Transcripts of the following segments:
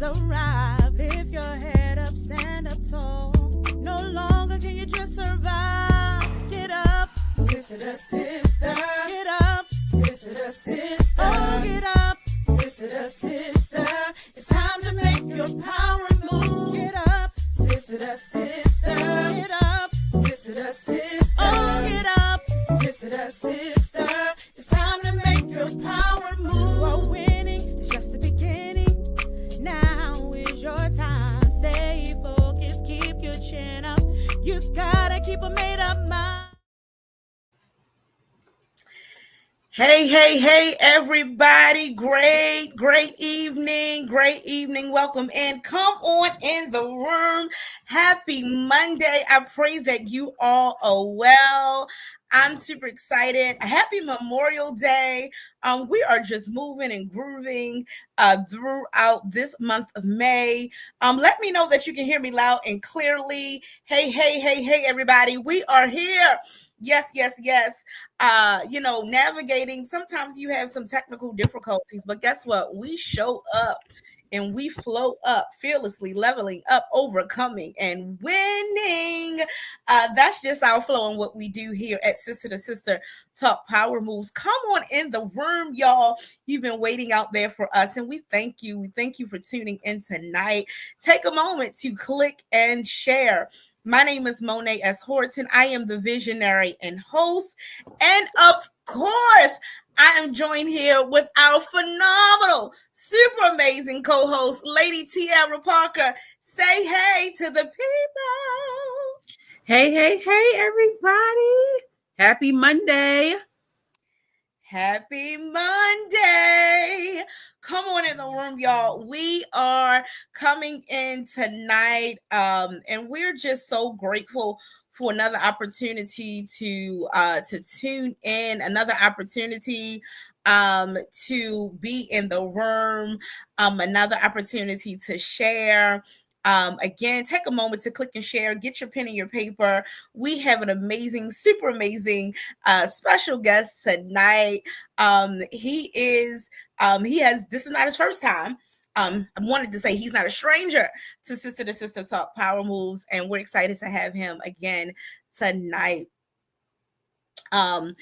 arrived. Lift your head up, stand up tall. No longer can you just survive. Get up, sister to sister. Get up, sister to sister. Oh, get up, sister to sister. It's time to make your power move. Get up, sister to sister. Get up, sister to sister. Oh, get up, sister to sister. It's time to make your power move. You are winning, it's just the beginning. Now is your time. Stay focused, keep your chin up. You gotta keep a made up mind. Hey, everybody. Great evening. Welcome in. Come on in the room. Happy Monday. I pray that you all are well. I'm super excited. Happy Memorial Day. We are just moving and grooving throughout this month of May. Let me know that you can hear me loud and clearly. Hey, everybody. We are here. Yes. Navigating. Sometimes you have some technical difficulties, but guess what? We show up and we flow up fearlessly, leveling up, overcoming, and winning. That's just our flow and what we do here at Sister to Sister Talk Power Moves. Come on in the room, y'all. You've been waiting out there for us, and we thank you. We thank you for tuning in tonight. Take a moment to click and share. My name is Mone't S. Horton. I am the visionary and host. And of course, I am joined here with our phenomenal, super amazing co-host, Lady Tiara Parker. Say hey to the people. Hey, everybody. Happy Monday. Happy Monday. Come on in the room, y'all. We are coming in tonight, and we're just so grateful for another opportunity to tune in, another opportunity to be in the room, another opportunity to share. Again, take a moment to click and share, get your pen and your paper. We have an amazing, super amazing special guest tonight. This is not his first time. I wanted to say he's not a stranger to Sister Talk Power Moves, and we're excited to have him again tonight. And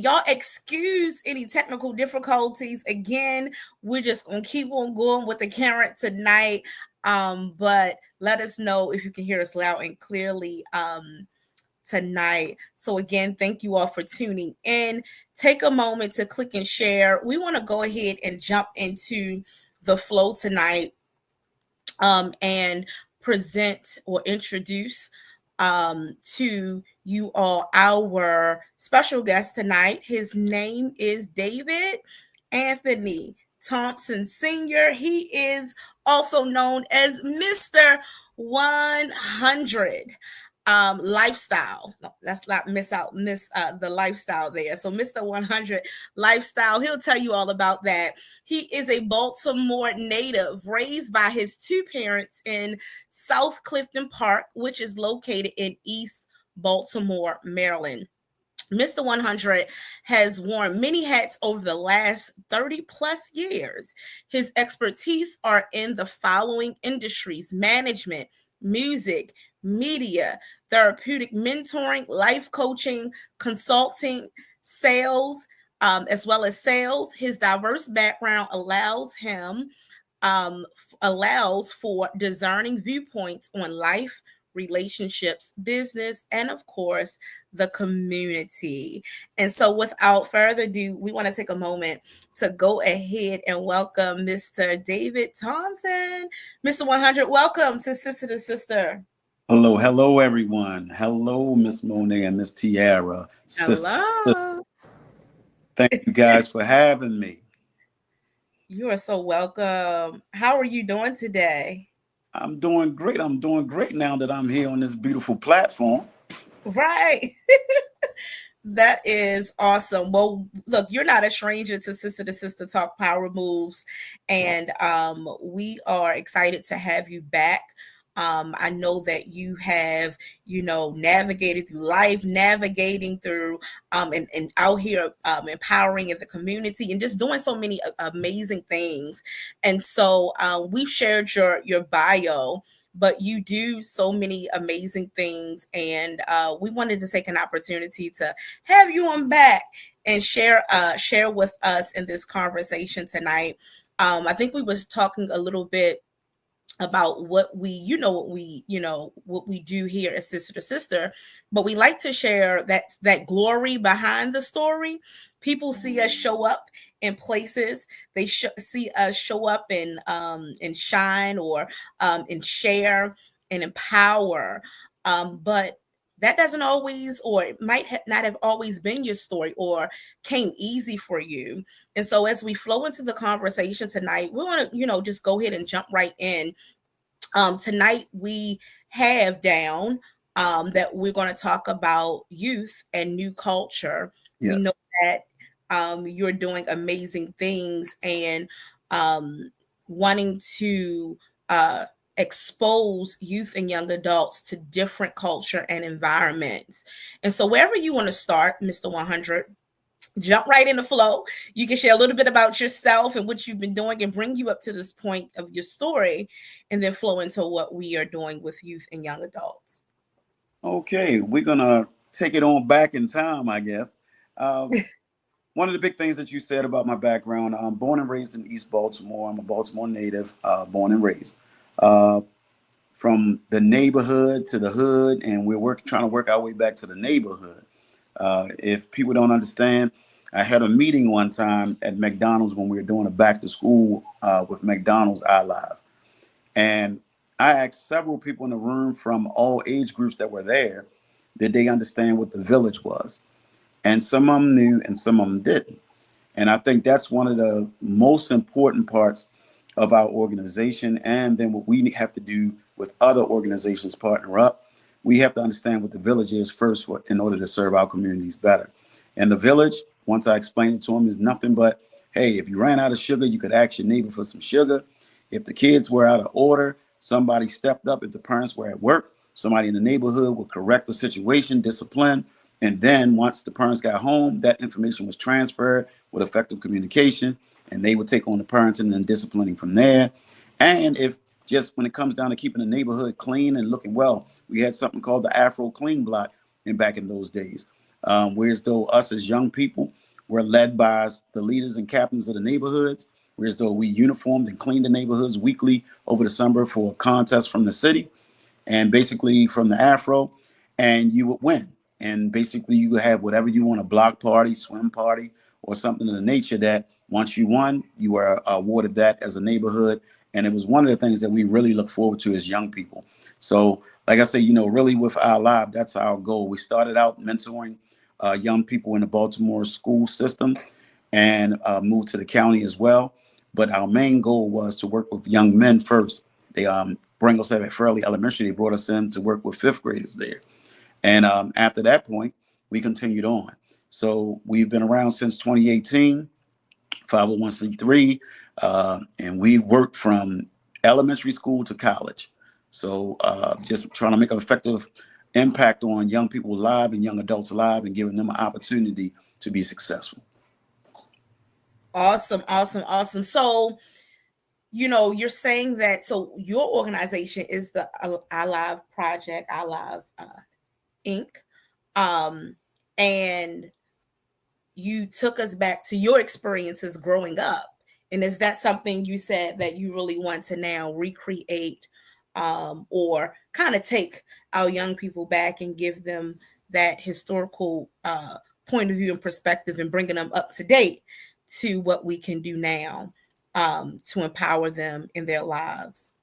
y'all excuse any technical difficulties. Again, we're just gonna keep on going with the current tonight. But let us know if you can hear us loud and clearly tonight. So again, thank you all for tuning in. Take a moment to click and share. We want to go ahead and jump into the flow tonight and present or introduce to you all our special guest tonight. His name is David Anthony Thompson Sr. He is also known as Mr. 100 lifestyle. No, let's not miss the lifestyle there. So Mr. 100 lifestyle, he'll tell you all about that. He is a Baltimore native, raised by his two parents in South Clifton Park, which is located in East Baltimore, Maryland. Mr. 100 has worn many hats over the last 30 plus years. His expertise are in the following industries: management, music, media, therapeutic mentoring, life coaching, consulting, sales, as well as sales. His diverse background allows for discerning viewpoints on life, relationships, business, and of course, the community. And so without further ado, we want to take a moment to go ahead and welcome Mr. David Thompson. Mr. 100, welcome to Sister to Sister. Hello, everyone. Hello, Miss Mone't and Miss Tiara. Hello. Thank you guys for having me. You are so welcome. How are you doing today? I'm doing great. I'm doing great now that I'm here on this beautiful platform. Right. That is awesome. Well, look, you're not a stranger to Sister Talk Power Moves, and we are excited to have you back I know that you have, navigated through life, navigating through, and out here empowering in the community and just doing so many amazing things. And so we've shared your bio, but you do so many amazing things. And we wanted to take an opportunity to have you on back and share with us in this conversation tonight. I think we was talking a little bit about what we do here as sister to sister, but we like to share that glory behind the story. People see us show up in places, they see us show up and shine, or and share and empower, but that doesn't always, or it might not have always been your story or came easy for you. And so as we flow into the conversation tonight, we want to, just go ahead and jump right in. Tonight we have down that we're going to talk about youth and new culture. Yes. We know that you're doing amazing things and wanting to expose youth and young adults to different culture and environments. And so wherever you want to start, Mr. 100, jump right in the flow. You can share a little bit about yourself and what you've been doing and bring you up to this point of your story, and then flow into what we are doing with youth and young adults. Okay, we're gonna take it on back in time, I guess. One of the big things that you said about my background, I'm born and raised in East Baltimore. I'm a Baltimore native, born and raised. From the neighborhood to the hood, and we're trying to work our way back to the neighborhood. If people don't understand, I had a meeting one time at McDonald's when we were doing a back to school with McDonald's iLIVE. And I asked several people in the room from all age groups that were there, did they understand what the village was? And some of them knew and some of them didn't. And I think that's one of the most important parts of our organization. And then what we have to do with other organizations partner up, we have to understand what the village is first in order to serve our communities better. And the village, once I explained it to them, is nothing but, hey, if you ran out of sugar, you could ask your neighbor for some sugar. If the kids were out of order, somebody stepped up. If the parents were at work, somebody in the neighborhood would correct the situation, discipline. And then once the parents got home, that information was transferred with effective communication, and they would take on the parenting and disciplining from there. And if just when it comes down to keeping the neighborhood clean and looking well, we had something called the Afro Clean Block back in those days, whereas though us as young people were led by the leaders and captains of the neighborhoods, whereas though we uniformed and cleaned the neighborhoods weekly over the summer for a contest from the city and basically from the Afro, and you would win. And basically you would have whatever you want, a block party, swim party, or something of the nature that once you won, you were awarded that as a neighborhood. And it was one of the things that we really look forward to as young people. So like I say, really with iLIVE, that's our goal. We started out mentoring young people in the Baltimore school system and moved to the county as well. But our main goal was to work with young men first. They bring us at Fairleigh Elementary. They brought us in to work with fifth graders there. And after that point, we continued on. So we've been around since 2018, 501c3, and we worked from elementary school to college. So just trying to make an effective impact on young people's lives and young adults' lives and giving them an opportunity to be successful. Awesome. So, you're saying that, so your organization is the iLIVE Project, iLIVE Inc. And you took us back to your experiences growing up. And is that something you said that you really want to now recreate or kind of take our young people back and give them that historical point of view and perspective and bringing them up to date to what we can do now to empower them in their lives?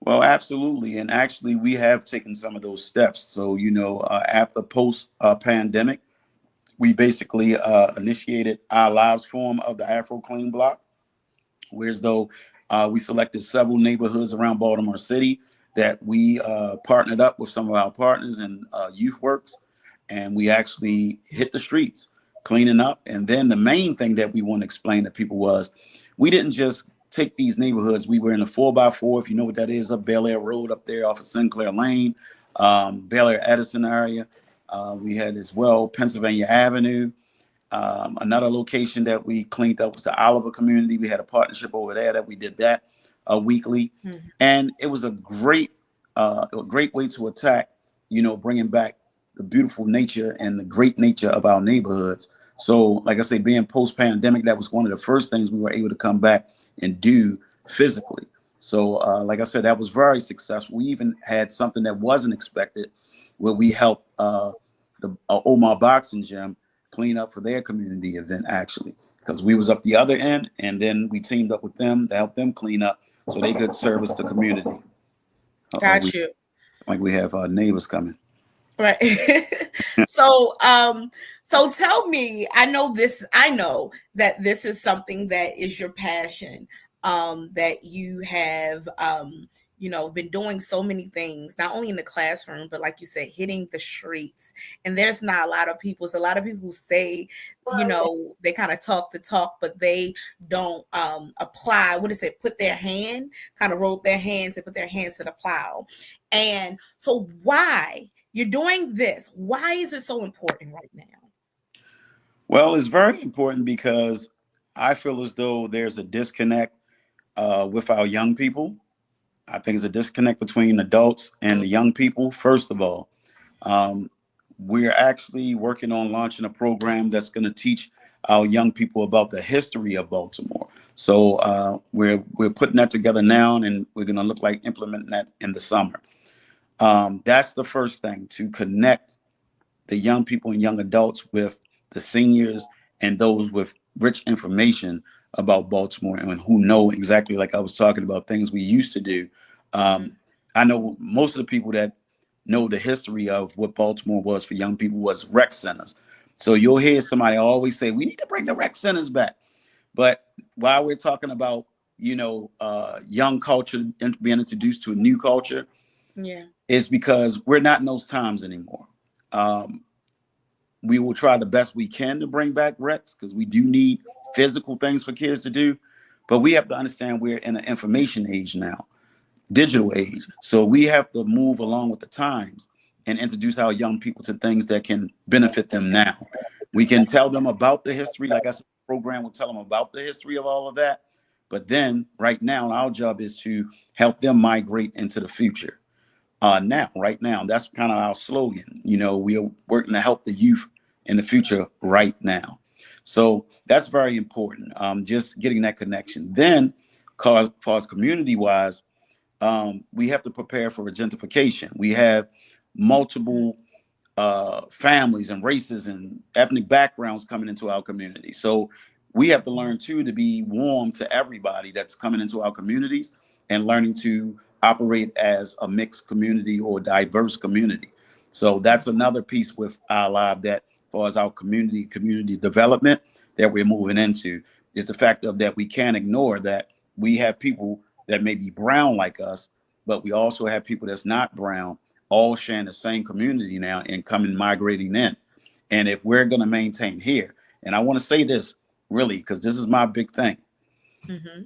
Well, absolutely. And actually, we have taken some of those steps. So, after post-pandemic, we basically initiated our lives form of the Afro Clean Block, whereas though we selected several neighborhoods around Baltimore City that we partnered up with some of our partners in Youth Works, and we actually hit the streets cleaning up. And then the main thing that we want to explain to people was we didn't just take these neighborhoods. We were in the 4x4, if you know what that is, up Bel Air Road up there off of Sinclair Lane, Bel Air Edison area. We had as well Pennsylvania Avenue. Another location that we cleaned up was the Oliver community. We had a partnership over there that we did that weekly. Mm-hmm. And it was a great way to attack, bringing back the beautiful nature and the great nature of our neighborhoods. So, like I say, being post-pandemic, that was one of the first things we were able to come back and do physically. So, like I said, that was very successful. We even had something that wasn't expected, where we helped the Omar Boxing Gym clean up for their community event, actually, because we was up the other end, and then we teamed up with them to help them clean up so they could service the community. Got you. Like we have our neighbors coming. Right. So tell me, I know that this is something that is your passion, that you have, been doing so many things, not only in the classroom, but like you said, hitting the streets. And there's not a lot of people say, they kind of talk the talk, but they don't apply. Put their hand, kind of roll their hands and put their hands to the plow. And so why you're doing this? Why is it so important right now? Well, it's very important because I feel as though there's a disconnect with our young people. I think it's a disconnect between adults and the young people. First of all, we're actually working on launching a program that's going to teach our young people about the history of Baltimore. So we're putting that together now, and we're going to look like implementing that in the summer. That's the first thing, to connect the young people and young adults with the seniors and those with rich information about Baltimore and who know exactly, like I was talking about, things we used to do. I know most of the people that know the history of what Baltimore was for young people was rec centers. So you'll hear somebody always say, we need to bring the rec centers back. But while we're talking about, young culture and being introduced to a new culture, it's because we're not in those times anymore. We will try the best we can to bring back recs because we do need physical things for kids to do. But we have to understand we're in an information age now, digital age. So we have to move along with the times and introduce our young people to things that can benefit them now. We can tell them about the history. Like I said, the program will tell them about the history of all of that. But then right now, our job is to help them migrate into the future. Right now, that's kind of our slogan. We are working to help the youth in the future right now. So that's very important. Just getting that connection. Then, as far as community-wise, we have to prepare for gentrification. We have multiple families and races and ethnic backgrounds coming into our community. So we have to learn too to be warm to everybody that's coming into our communities and learning to operate as a mixed community or diverse community. So that's another piece with iLIVE, that as far as our community development that we're moving into, is the fact of that we can't ignore that we have people that may be brown like us, but we also have people that's not brown, all sharing the same community now and coming migrating in. And if we're going to maintain here, and I want to say this really, because this is my big thing.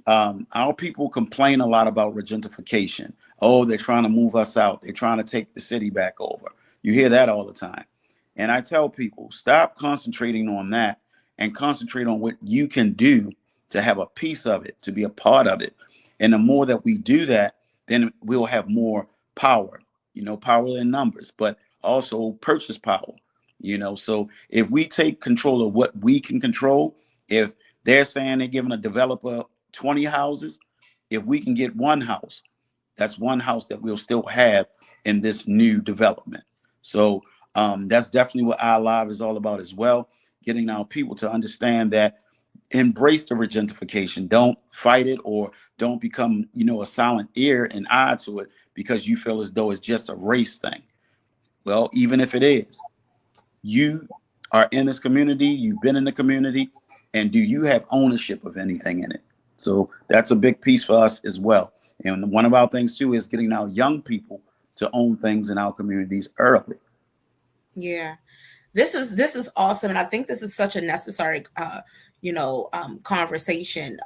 Our people complain a lot about gentrification. Oh, they're trying to move us out. They're trying to take the city back over. You hear that all the time. And I tell people, stop concentrating on that and concentrate on what you can do to have a piece of it, to be a part of it. And the more that we do that, then we'll have more power, power in numbers, but also purchase power, So if we take control of what we can control, if they're saying they're giving a developer 20 houses, if we can get one house, that's one house that we'll still have in this new development. So that's definitely what iLIVE is all about as well, getting our people to understand that, embrace the gentrification. Don't fight it, or don't become, a silent ear and eye to it because you feel as though it's just a race thing. Well, even if it is, you are in this community, you've been in the community, and do you have ownership of anything in it? So that's a big piece for us as well. And one of our things too is getting our young people to own things in our communities early. Yeah, this is awesome, and I think this is such a necessary, conversation.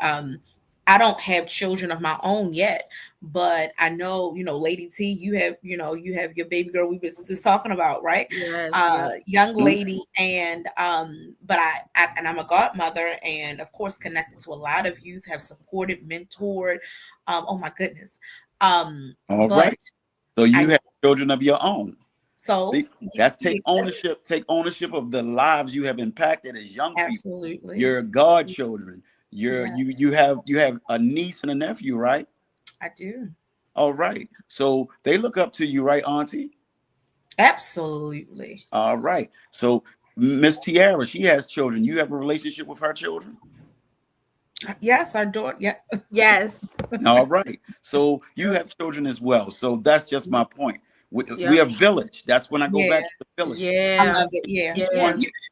I don't have children of my own yet, but I know, Lady T, you have your baby girl we was just talking about, right? Yes. Young lady, and but and I'm a godmother, and of course connected to a lot of youth, have supported, mentored. Oh my goodness. All But right. So you have children of your own. So See, that's take ownership of the lives you have impacted as young people. Absolutely. Your godchildren. You have a niece and a nephew, right? I do. All right. So they look up to you, right, Auntie? Absolutely. All right. So Miss Tiara, she has children. You have a relationship with her children? Yes, our daughter. Yeah. Yes. All right. So you have children as well. So that's just my point. We are village. That's when I go back to the village. I love it. Yeah.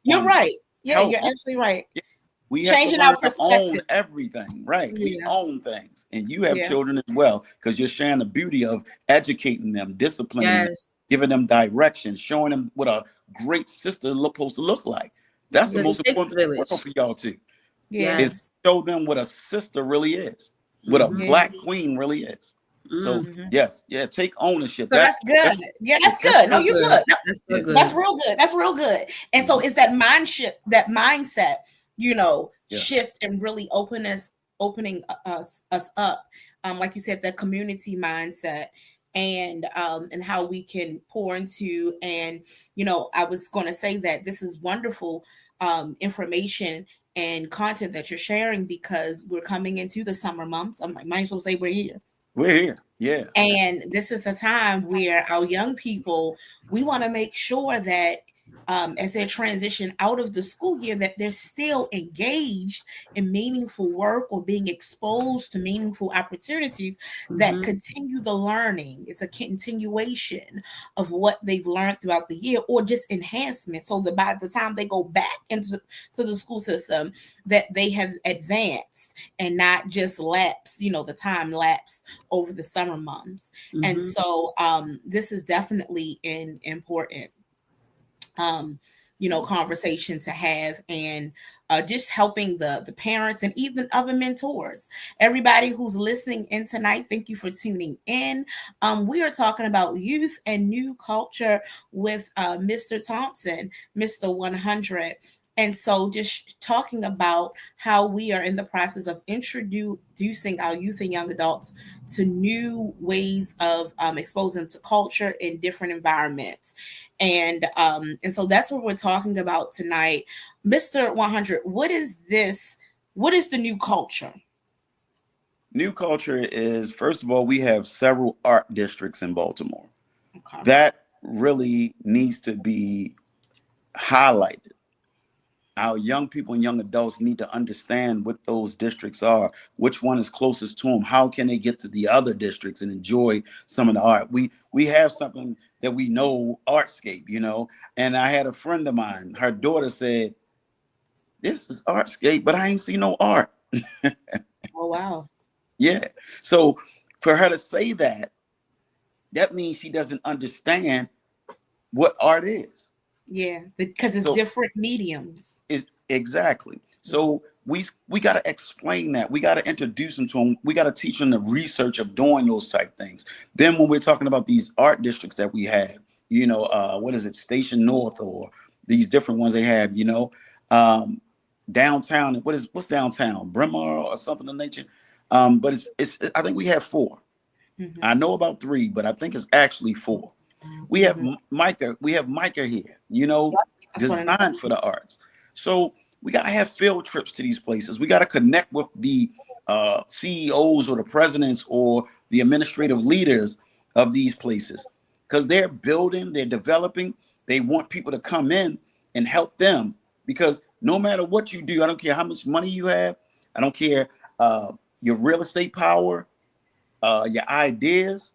You're right. Yeah, you're absolutely right. Yeah. We Changing have our to perspective. own everything, right? We Yeah. own things, and you have children as well, because you're sharing the beauty of educating them, disciplining them, giving them direction, showing them what a great sister supposed to look like. That's the most important thing for y'all too. Yeah. Is show them what a sister really is, what a black queen really is. So take ownership. So that's good. That's good. No, you're good. No, that's real good. That's real good. And so it's that mindset, shift and really opening us up. Like you said, the community mindset and how we can pour into, and I was going to say that this is wonderful information and content that you're sharing, because we're coming into the summer months. I might as well say we're here. We're here. Yeah. And this is the time where our young people, we want to make sure that as they transition out of the school year, that they're still engaged in meaningful work or being exposed to meaningful opportunities that continue the learning. It's a continuation of what they've learned throughout the year, or just enhancement, so that by the time they go back into the school system, that they have advanced and not just lapsed, the time lapsed over the summer months. And so this is definitely an important conversation to have, and just helping the parents and even other mentors. Everybody who's listening in tonight, thank you for tuning in. We are talking about youth and new culture with Mr. Thompson, Mr. 100. And so just talking about how we are in the process of introducing our youth and young adults to new ways of exposing them to culture in different environments. And so that's what we're talking about tonight. Mr. 100, what is this? What is the new culture? New culture is, first of all, we have several art districts in Baltimore. Okay. That really needs to be highlighted. Our young people and young adults need to understand what those districts are, which one is closest to them, how can they get to the other districts and enjoy some of the art. We have something that we know, Artscape, and I had a friend of mine, her daughter said, this is Artscape, but I ain't seen no art. Oh, wow. Yeah. So for her to say that means she doesn't understand what art is. Yeah, because it's different mediums. Exactly. So we got to explain that. We got to introduce them to them. We got to teach them the research of doing those type things. Then when we're talking about these art districts that we have, what is it, Station North, or these different ones they have, downtown. What's downtown? Bremar or something of nature. But it's I think we have 4. I know about 3, but I think it's actually 4. We have Micah. We have Micah here, designed for the arts. So we got to have field trips to these places. We got to connect with the CEOs or the presidents or the administrative leaders of these places, because they're building, they're developing. They want people to come in and help them, because no matter what you do, I don't care how much money you have. I don't care your real estate power, your ideas.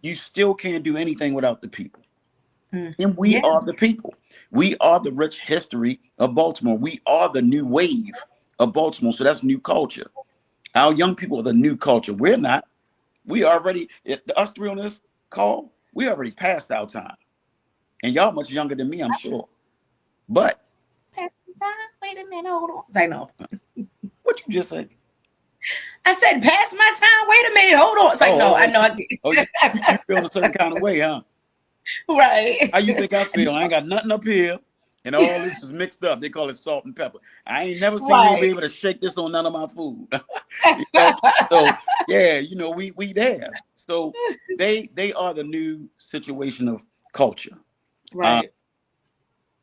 You still can't do anything without the people. And we are the people. We are the rich history of Baltimore. We are the new wave of Baltimore. So that's new culture. Our young people are the new culture. We're not. We already, us 3 on this call, we already passed our time. And y'all much younger than me, I'm sure. But Wait a minute, hold on. I know. What you just said? I said, pass my time. Wait a minute. Hold on. It's like, no, I know. You feel a certain kind of way, huh? Right. How you think I feel? I ain't got nothing up here, and all this is mixed up. They call it salt and pepper. I ain't never seen you be able to shake this on none of my food. You know? So yeah, we there. So they are the new situation of culture. Right.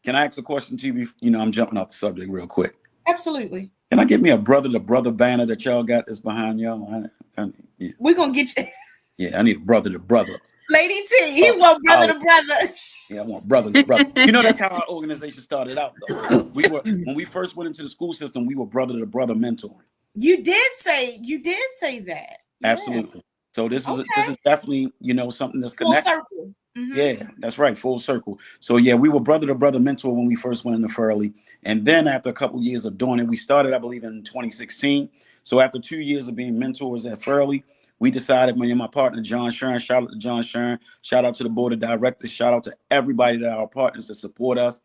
Can I ask a question to you? I'm jumping off the subject real quick. Absolutely. Can I get me a brother to brother banner that y'all got that's behind y'all? Yeah. We're gonna get you. Yeah, I need a brother to brother. Lady T, he want brother to brother. Yeah, I want brother to brother. That's how our organization started out, though. When we first went into the school system, we were brother to brother mentoring. You did say that. Absolutely. So this is definitely something that's full connected. circle. Mm-hmm. Yeah, that's right, full circle. So yeah, we were brother to brother mentor when we first went into Furley, and then after a couple of years of doing it, we started, I believe, in 2016. So after 2 years of being mentors at Furley, we decided, me and my partner John Shern, shout out to John Shern, shout out to the board of directors, shout out to everybody that are our partners that support us.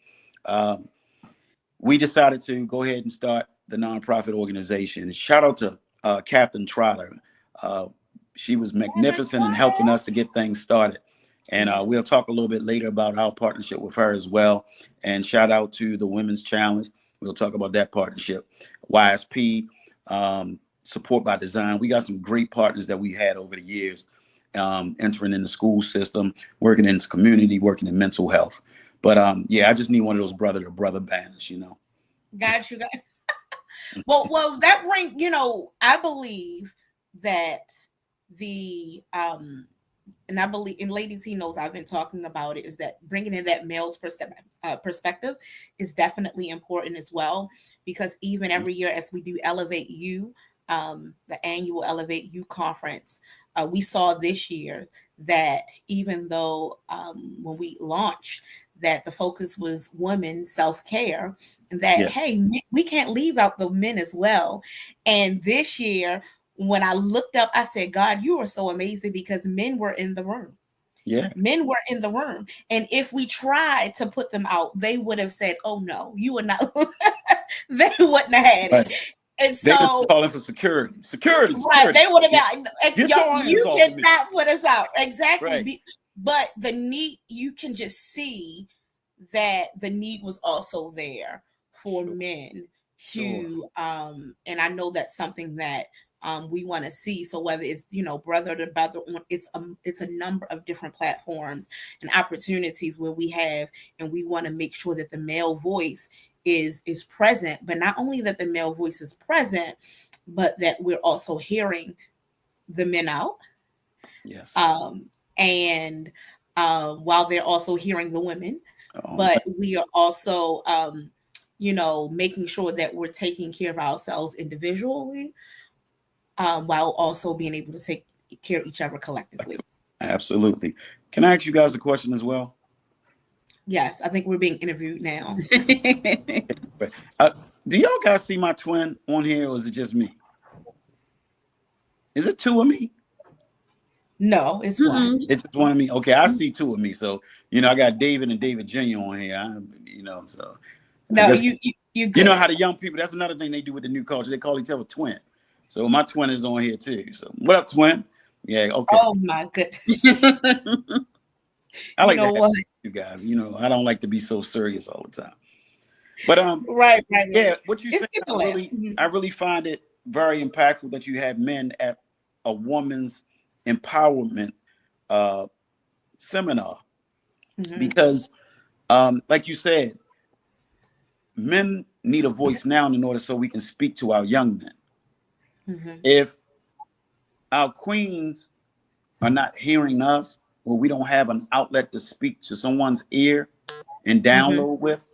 We decided to go ahead and start the nonprofit organization. Shout out to Captain Trotter. She was magnificent in helping us to get things started. And we'll talk a little bit later about our partnership with her as well. And shout out to the Women's Challenge. We'll talk about that partnership. YSP, Support by Design. We got some great partners that we had over the years, entering in the school system, working in the community, working in mental health. But I just need one of those brother to brother banners, Got you. Well, that bring, I believe that and I believe, and Lady T knows I've been talking about it, is that bringing in that male's perspective is definitely important as well, because even every year as we do Elevate You, the annual Elevate You conference, we saw this year that even though when we launched, that the focus was women's self-care, and that, hey, we can't leave out the men as well. And this year, when I looked up, I said, God, you are so amazing, because men were in the room. Yeah. Men were in the room. And if we tried to put them out, they would have said, oh, no, you would not. They wouldn't have had it. And they so calling for security. Right. They would have been, you did not put us out. Exactly. Right. But the need, you can just see that the need was also there for men to, and I know that's something that we want to see. So whether it's, brother to brother, it's a number of different platforms and opportunities where we have, and we want to make sure that the male voice is present, but not only that the male voice is present, but that we're also hearing the men out. Yes. And while they're also hearing the women, but we are also, making sure that we're taking care of ourselves individually, while also being able to take care of each other collectively. Absolutely. Can I ask you guys a question as well? Yes, I think we're being interviewed now. Do y'all guys see my twin on here, or is it just me? Is it two of me? No, it's one. It's just one of me. Okay, I see two of me. So, I got David and David Jr. on here. So. No, you good. You know how the young people, that's another thing they do with the new culture. They call each other twin. So my twin is on here too. So what up, twin? Yeah, okay. Oh my goodness. I like that, you guys. I don't like to be so serious all the time. But right. Yeah, what you said, I really find it very impactful that you had men at a woman's empowerment seminar, because like you said, men need a voice now in order so we can speak to our young men. If our queens are not hearing us, or we don't have an outlet to speak to someone's ear and download with,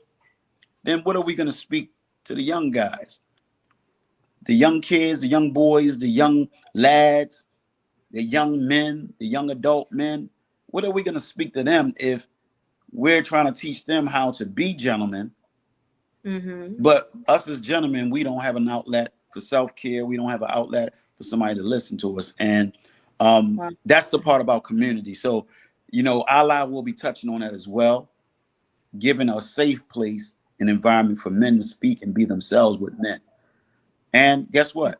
then what are we going to speak to the young guys, the young kids, the young boys, the young lads, the young men, the young adult men? What are we going to speak to them if we're trying to teach them how to be gentlemen? But us as gentlemen, we don't have an outlet for self-care. We don't have an outlet for somebody to listen to us. And that's the part about community. So, iLIVE will be touching on that as well, giving a safe place, an environment for men to speak and be themselves with men. And guess what?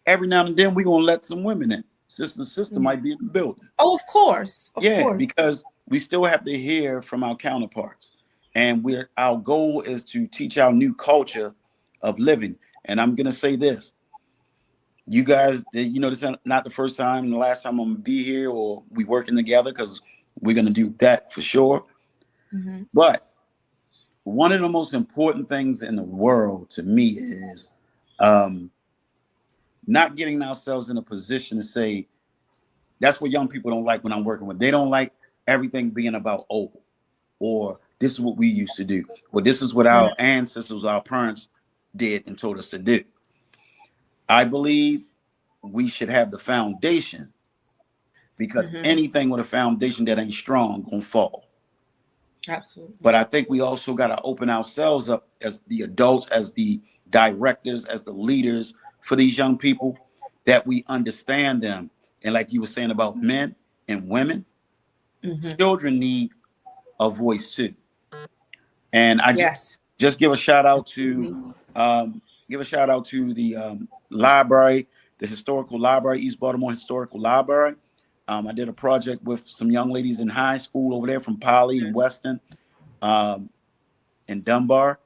every now and then we're gonna let some women in. Sister might be in the building. Oh, of course. Of course. Because we still have to hear from our counterparts. And our goal is to teach our new culture of living. And I'm gonna say this. You guys, this is not the first time and the last time I'm gonna be here or we working together, because we're gonna do that for sure. Mm-hmm. But one of the most important things in the world to me is not getting ourselves in a position to say, that's what young people don't like when I'm working with. They don't like everything being about or this is what we used to do, or this is what our ancestors, our parents did and told us to do. I believe we should have the foundation, because anything with a foundation that ain't strong gonna fall. Absolutely. But I think we also got to open ourselves up as the adults, as the directors, as the leaders for these young people, that we understand them. And like you were saying about men and women, children need a voice too. And I just give a shout out to the library, the historical library, East Baltimore Historical Library. I did a project with some young ladies in high school over there from Poly and Weston and Dunbar.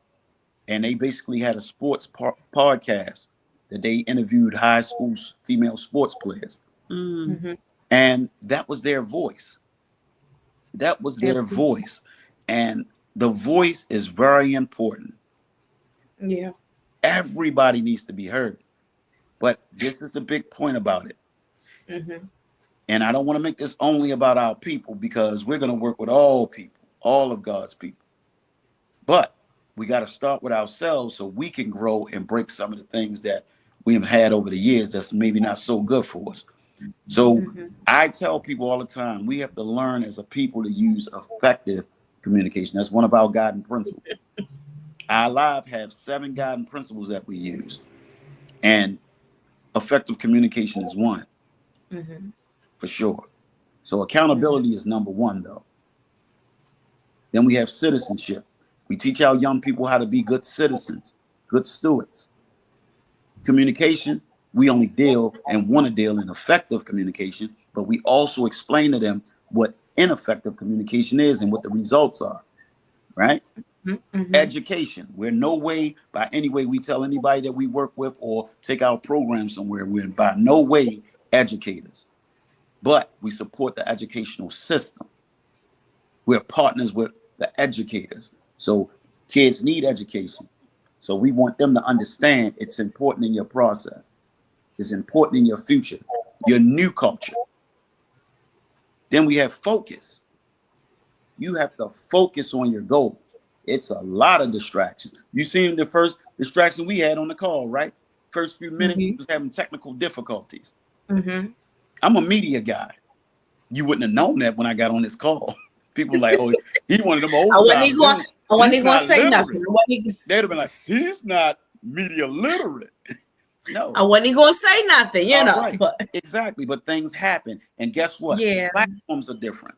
And they basically had a sports podcast that they interviewed high school female sports players. And that was their voice. That was their voice. And the voice is very important. Yeah. Everybody needs to be heard. But this is the big point about it. And I don't want to make this only about our people, because we're going to work with all people, all of God's people. But we got to start with ourselves so we can grow and break some of the things that we have had over the years that's maybe not so good for us. So I tell people all the time, we have to learn as a people to use effective communication. That's one of our guiding principles. iLIVE have 7 guiding principles that we use. And effective communication is one. For sure. So accountability is number 1, though. Then we have citizenship. We teach our young people how to be good citizens, good stewards. Communication, we only deal and want to deal in effective communication, but we also explain to them what ineffective communication is and what the results are, right? Education, we're no way, by any way we tell anybody that we work with or take our program somewhere, we're by no way educators. But we support the educational system. We're partners with the educators. So kids need education. So we want them to understand it's important in your process. It's important in your future, your new culture. Then we have focus. You have to focus on your goals. It's a lot of distractions. You seen the first distraction we had on the call, right? First few minutes, we was having technical difficulties. I'm a media guy. You wouldn't have known that when I got on this call. People were like, oh, he one of them old times. I wasn't even going to say nothing. They'd have been like, he's not media literate. No. I wasn't even going to say nothing, you know. Right. But exactly. But things happen. And guess what? Yeah. Platforms are different.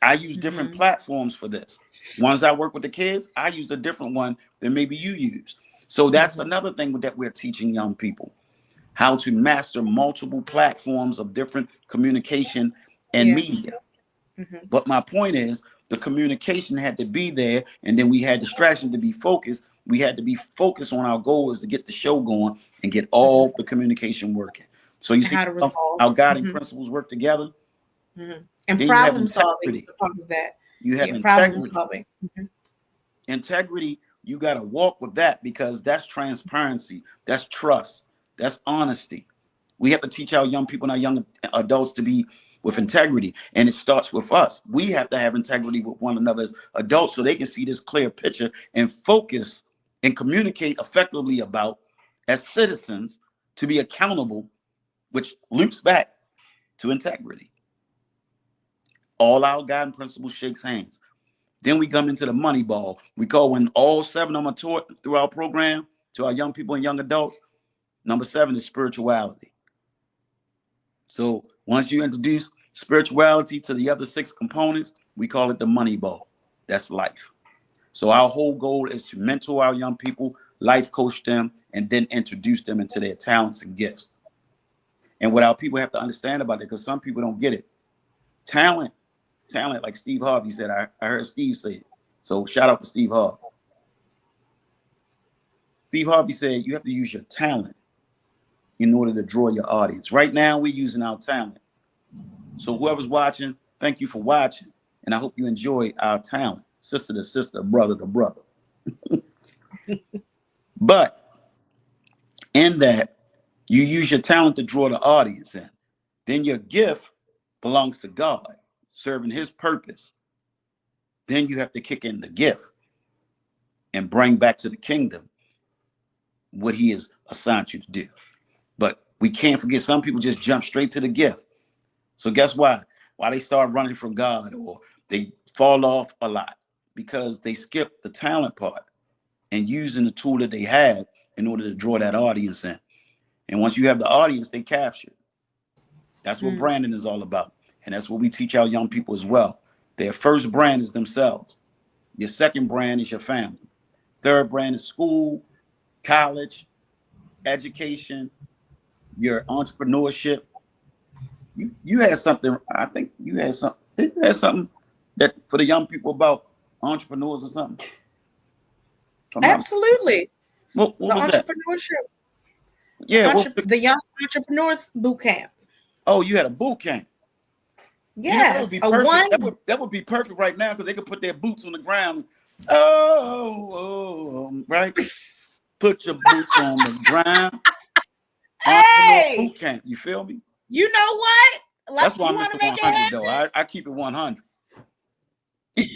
I use different platforms for this. Ones I work with the kids, I use a different one than maybe you use. So that's another thing that we're teaching young people. How to master multiple platforms of different communication and media. But my point is, the communication had to be there, and then we had distraction to be focused. We had to be focused on our goal is to get the show going and get all the communication working. So you see how our guiding principles work together. And problem solving is a part of that. You have problem solving. Integrity, you got to walk with that, because that's transparency, that's trust, that's honesty. We have to teach our young people and our young adults to be with integrity, and it starts with us. We have to have integrity with one another as adults so they can see this clear picture and focus and communicate effectively about, as citizens, to be accountable, which loops back to integrity. All our guiding principles shakes hands. Then we come into the money ball. We call, when all 7 of them are taught through our program to our young people and young adults, number 7 is spirituality. So once you introduce spirituality to the other 6 components, we call it the money ball. That's life. So our whole goal is to mentor our young people, life coach them, and then introduce them into their talents and gifts. And what our people have to understand about it, because some people don't get it. Talent, like Steve Harvey said. I heard Steve say it. So shout out to Steve Harvey. Steve Harvey said you have to use your talent in order to draw your audience. Right now, we're using our talent. So whoever's watching, thank you for watching. And I hope you enjoy our talent, sister to sister, brother to brother. But in that, you use your talent to draw the audience in. Then your gift belongs to God, serving his purpose. Then you have to kick in the gift and bring back to the kingdom what he has assigned you to do. But we can't forget, some people just jump straight to the gift. So guess why? Why they start running from God, or they fall off a lot? Because they skip the talent part and using the tool that they have in order to draw that audience in. And once you have the audience, they capture. That's what branding is all about. And that's what we teach our young people as well. Their first brand is themselves. Your second brand is your family. Third brand is school, college, education, your entrepreneurship. You had something, I think you had something that for the young people about entrepreneurs or something. Absolutely. What the was entrepreneurship. That? Yeah. The Young Entrepreneurs Boot Camp. Oh, you had a boot camp. Yes. You know, that would be perfect right now, because they could put their boots on the ground. Right? Put your boots on the ground. Hey! Boot camp. You feel me? You know what? Like, that's why I'm Mr. 100 though. I keep it 100.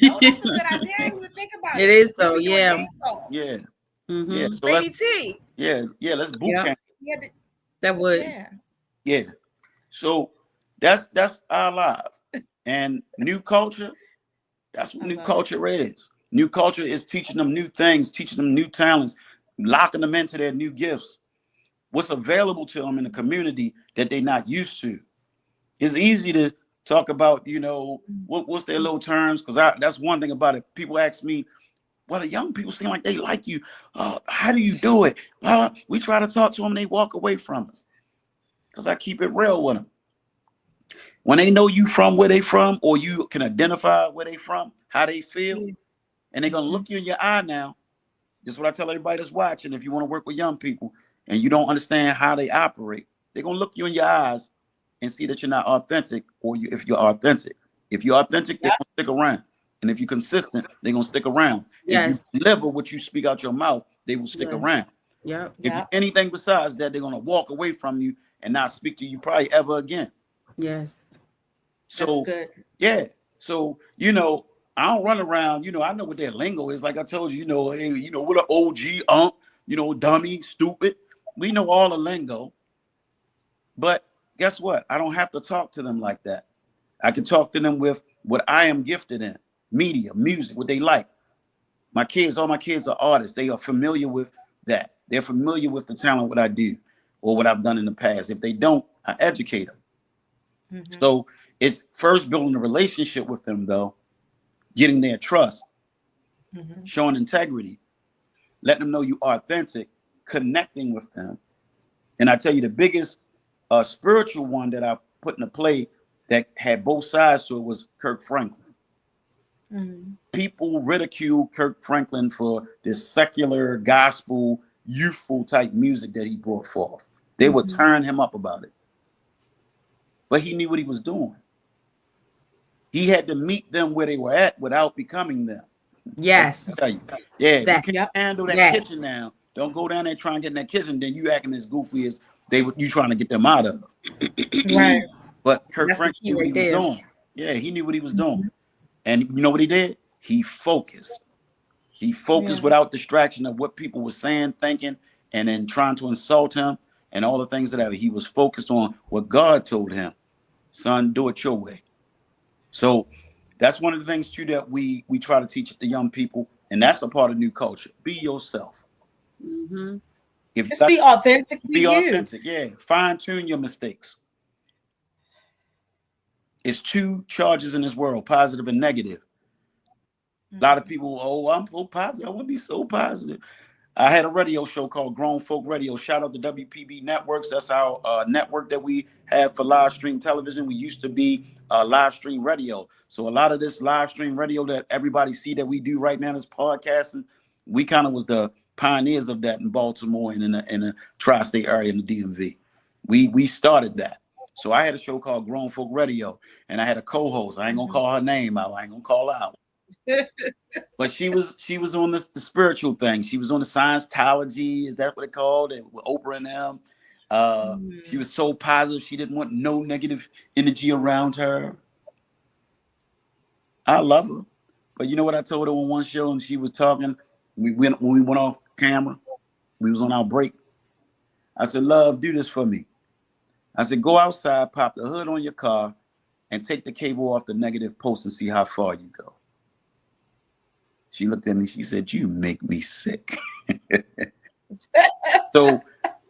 No, that's a good idea. I didn't even think about it. It is though, yeah. Yeah. Mm-hmm. Yeah. So Lady T. Yeah, let's boot camp. Yeah, that would. Yeah. So that's iLIVE. And new culture, that's what new culture is. New culture is teaching them new things, teaching them new talents, locking them into their new gifts. What's available to them in the community that they're not used to. It's easy to talk about, you know, what's their little terms, because that's one thing about it. People ask me, well, the young people seem like they like you. How do you do it? Well, we try to talk to them, they walk away from us, because I keep it real with them. When they know you from where they from, or you can identify where they from, how they feel, and they're going to look you in your eye now. This is what I tell everybody that's watching. If you want to work with young people and you don't understand how they operate, they're going to look you in your eyes and see that you're not authentic, or if you're authentic. If you're authentic, they're going to stick around. And if you're consistent, they're going to stick around. If you deliver what you speak out your mouth, they will stick around. If you're anything besides that, they're going to walk away from you and not speak to you probably ever again. Yes. So, that's good. Yeah. So, you know, I don't run around, you know, I know what their lingo is. Like I told you, you know, hey, you know, what an OG, you know, dummy, stupid. We know all the lingo. But guess what? I don't have to talk to them like that. I can talk to them with what I am gifted in. Media, music, what they like. All my kids are artists. They are familiar with that. They're familiar with the talent, what I do, or what I've done in the past. If they don't, I educate them. Mm-hmm. So it's first building a relationship with them, though, getting their trust, showing integrity, letting them know you are authentic, connecting with them. And I tell you, the biggest spiritual one that I put in a play that had both sides to it was Kirk Franklin. People ridicule Kirk Franklin for this secular, gospel, youthful type music that he brought forth. They would turn him up about it. But he knew what he was doing. He had to meet them where they were at without becoming them. Yes. Yeah, you can't handle that kitchen now. Don't go down there trying to get in that kitchen, then you acting as goofy as you trying to get them out of. Right. But Kirk Franklin knew what he was doing. Yeah, he knew what he was doing. And you know what he did? He focused. He focused without distraction of what people were saying, thinking, and then trying to insult him and all the things that he was focused on what God told him. Son, do it your way. So that's one of the things too that we try to teach the young people, and that's a part of new culture. Be yourself. Just be authentic. Be authentic. Yeah. Fine tune your mistakes. It's two charges in this world, positive and negative. A lot of people, I'm so positive. I want to be so positive. I had a radio show called Grown Folk Radio. Shout out to WPB Networks. That's our network that we have for live stream television. We used to be live stream radio. So a lot of this live stream radio that everybody see that we do right now is podcasting. We kind of was the pioneers of that in Baltimore and in the tri-state area in the DMV. We started that. So I had a show called Grown Folk Radio, and I had a co-host. I ain't gonna call her name out. I ain't gonna call her out. But she was on the spiritual thing. She was on the Scientology. Is that what it called? And with Oprah and them. She was so positive. She didn't want no negative energy around her. I love her. But you know what I told her on one show, and she was talking. When we went off camera, we was on our break. I said, "Love, do this for me." I said, "Go outside, pop the hood on your car, and take the cable off the negative post and see how far you go." She looked at me. She said, "You make me sick." So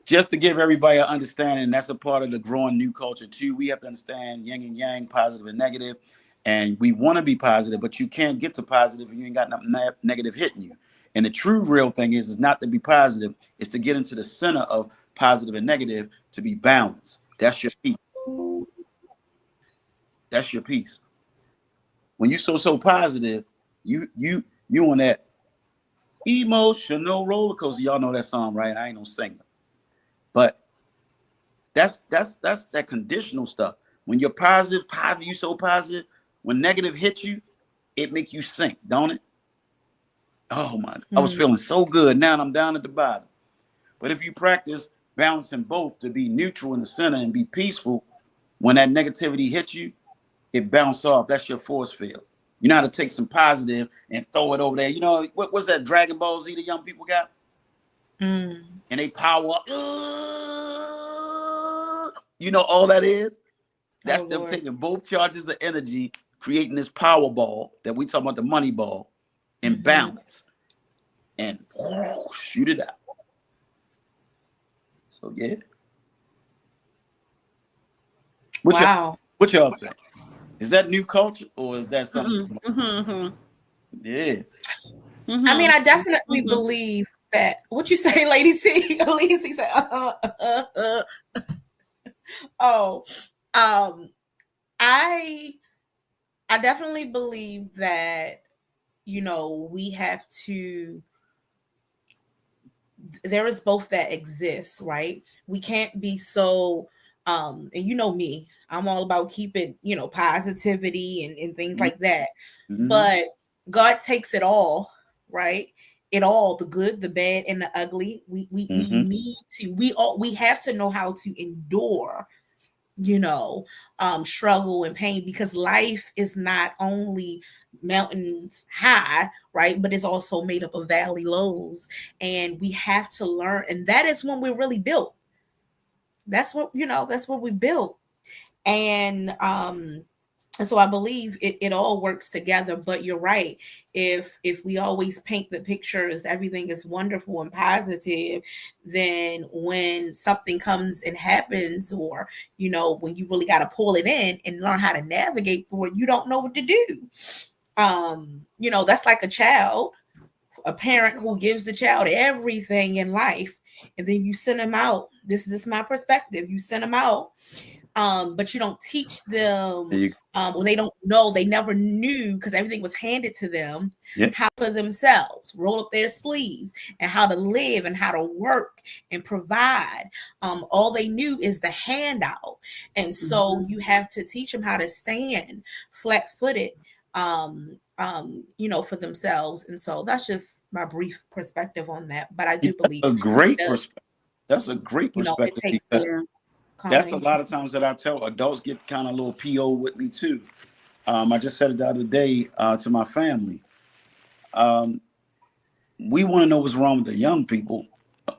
just to give everybody an understanding, that's a part of the growing new culture too. We have to understand yin and yang, positive and negative. And we want to be positive, but you can't get to positive if you ain't got nothing negative hitting you. And the true real thing is not to be positive. It's to get into the center of positive and negative to be balanced. That's your peace. That's your peace. When you so positive, you on that emotional roller coaster. Y'all know that song, right? I ain't no singer, but that's that conditional stuff. When you're positive, you so positive. When negative hits you, it make you sink, don't it? Oh my! I was feeling so good. Now I'm down at the bottom. But if you practice balancing both to be neutral in the center and be peaceful, when that negativity hits you, it bounces off. That's your force field. You know how to take some positive and throw it over there. You know, what's that Dragon Ball Z the young people got? And they power up. You know, all that is? That's them taking both charges of energy, creating this power ball that we talk about, the money ball, and balance. And shoot it out. So, yeah. What y'all think? Is that new culture or is that something? Yeah. I mean, I definitely believe that. What you say, Lady T? Lady T said, I definitely believe that, you know, we have to. There is both that exists, right? We can't be so. And you know me, I'm all about keeping, you know, positivity and things like that. But God takes it all, right? It all, the good, the bad, and the ugly. We need to, we have to know how to endure, you know, struggle and pain, because life is not only mountains high, right? But it's also made up of valley lows. And we have to learn. And that is when we're really built. That's what, you know, that's what we built. And so I believe it all works together. But you're right. If we always paint the picture as everything is wonderful and positive, then when something comes and happens, or, you know, when you really got to pull it in and learn how to navigate through it, you don't know what to do. You know, that's like a child, a parent who gives the child everything in life, and then you send them out. This is my perspective. You send them out, but you don't teach them. When they don't know, they never knew, because everything was handed to them, how for themselves, roll up their sleeves, and how to live and how to work and provide. All they knew is the handout. And so you have to teach them how to stand flat-footed, you know, for themselves. And so that's just my brief perspective on that. But I do believe a great perspective. That's a great perspective. You know, that's a lot of times that I tell adults get kind of a little PO with me too. I just said it the other day to my family. We want to know what's wrong with the young people.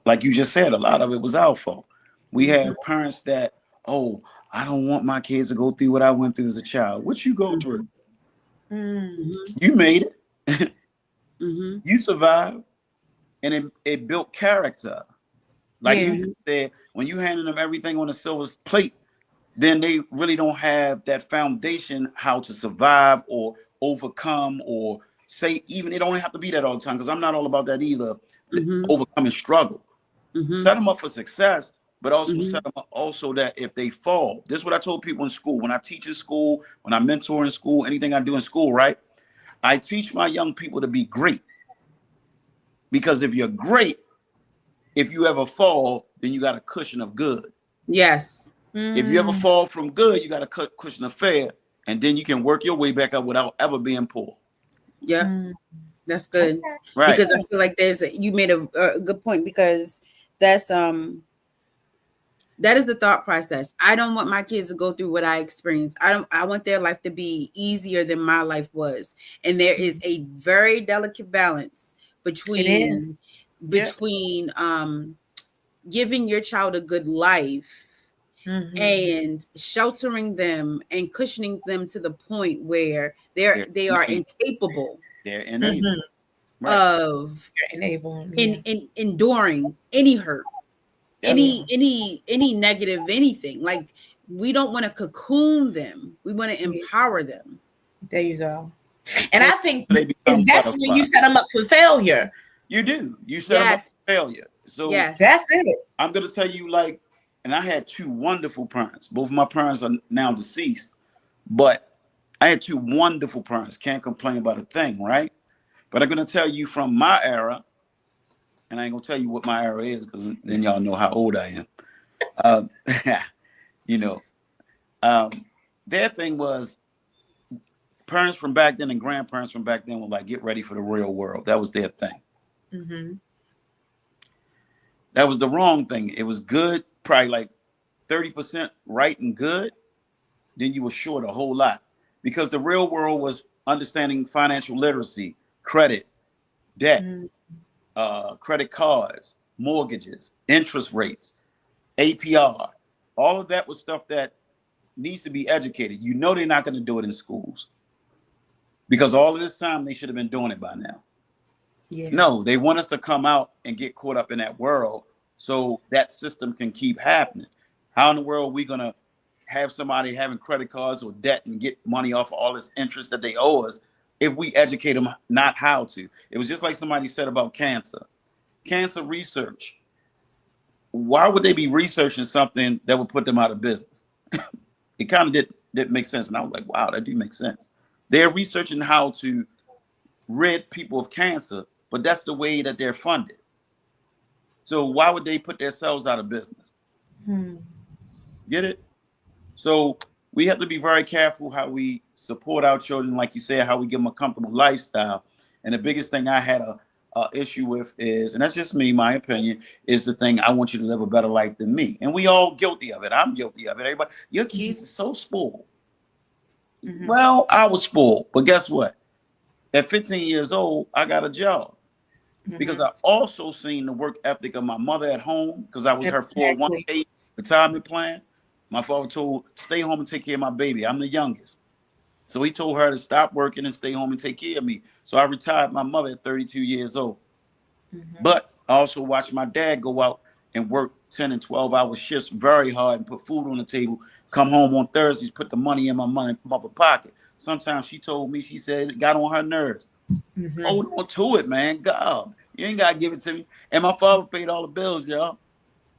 Like you just said, a lot of it was our fault. We had parents that, oh, I don't want my kids to go through what I went through as a child. What you go through? You made it. You survived, and it built character. Like you said, when you handed them everything on a silver plate, then they really don't have that foundation how to survive or overcome or say, even it don't have to be that all the time, because I'm not all about that either. Mhm. Overcoming struggle. Mhm. Set them up for success, but also Mhm. set them up also that if they fall, this is what I told people in school, when I teach in school, when I mentor in school, anything I do in school, right? I teach my young people to be great. Because if you're great, if you ever fall, then you got a cushion of good. Yes. If you ever fall from good, you got a cushion of fair, and then you can work your way back up without ever being poor. Yep. That's good. Right. Because I feel like you made a good point, because that is the thought process. I don't want my kids to go through what I experienced. I want their life to be easier than my life was. And there is a very delicate balance between giving your child a good life and sheltering them and cushioning them to the point where they are incapable They're enabling. of enduring any hurt, any negative anything. Like, we don't want to cocoon them. We want to empower them. There you go. And I think that's when you set them up for failure. You do. You set them up for failure. So that's it. I'm going to tell you, like, and I had two wonderful parents. Both of my parents are now deceased, but I had two wonderful parents. Can't complain about a thing, right? But I'm going to tell you from my era, and I ain't going to tell you what my era is, because then y'all know how old I am. Their thing was, parents from back then and grandparents from back then were like, get ready for the real world. That was their thing. That was the wrong thing. It was good, probably like 30% right and good. Then you were short a whole lot, because the real world was understanding financial literacy, credit, debt, credit cards, mortgages, interest rates, APR. All of that was stuff that needs to be educated. You know, they're not going to do it in schools, because all of this time they should have been doing it by now. No, they want us to come out and get caught up in that world so that system can keep happening. How in the world are we going to have somebody having credit cards or debt and get money off of all this interest that they owe us if we educate them not how to? It was just like somebody said about cancer. Cancer research. Why would they be researching something that would put them out of business? It kind of didn't make sense. And I was like, wow, that do make sense. They're researching how to rid people of cancer, but that's the way that they're funded. So why would they put themselves out of business? Get it? So we have to be very careful how we support our children, like you said, how we give them a comfortable lifestyle. And the biggest thing I had a issue with is, and that's just me, my opinion, is the thing, I want you to live a better life than me. And we all guilty of it. I'm guilty of it. Everybody, your kids are so spoiled. Well, I was spoiled, but guess what? At 15 years old, I got a job. Because I also seen the work ethic of my mother at home, because I was her 401k retirement plan. My father told, stay home and take care of my baby. I'm the youngest. So he told her to stop working and stay home and take care of me. So I retired my mother at 32 years old. But I also watched my dad go out and work 10 and 12-hour shifts very hard and put food on the table, come home on Thursdays, put the money in my mother pocket. Sometimes she told me, she said it got on her nerves. Hold on to it, man. God, you ain't got to give it to me. And my father paid all the bills, y'all.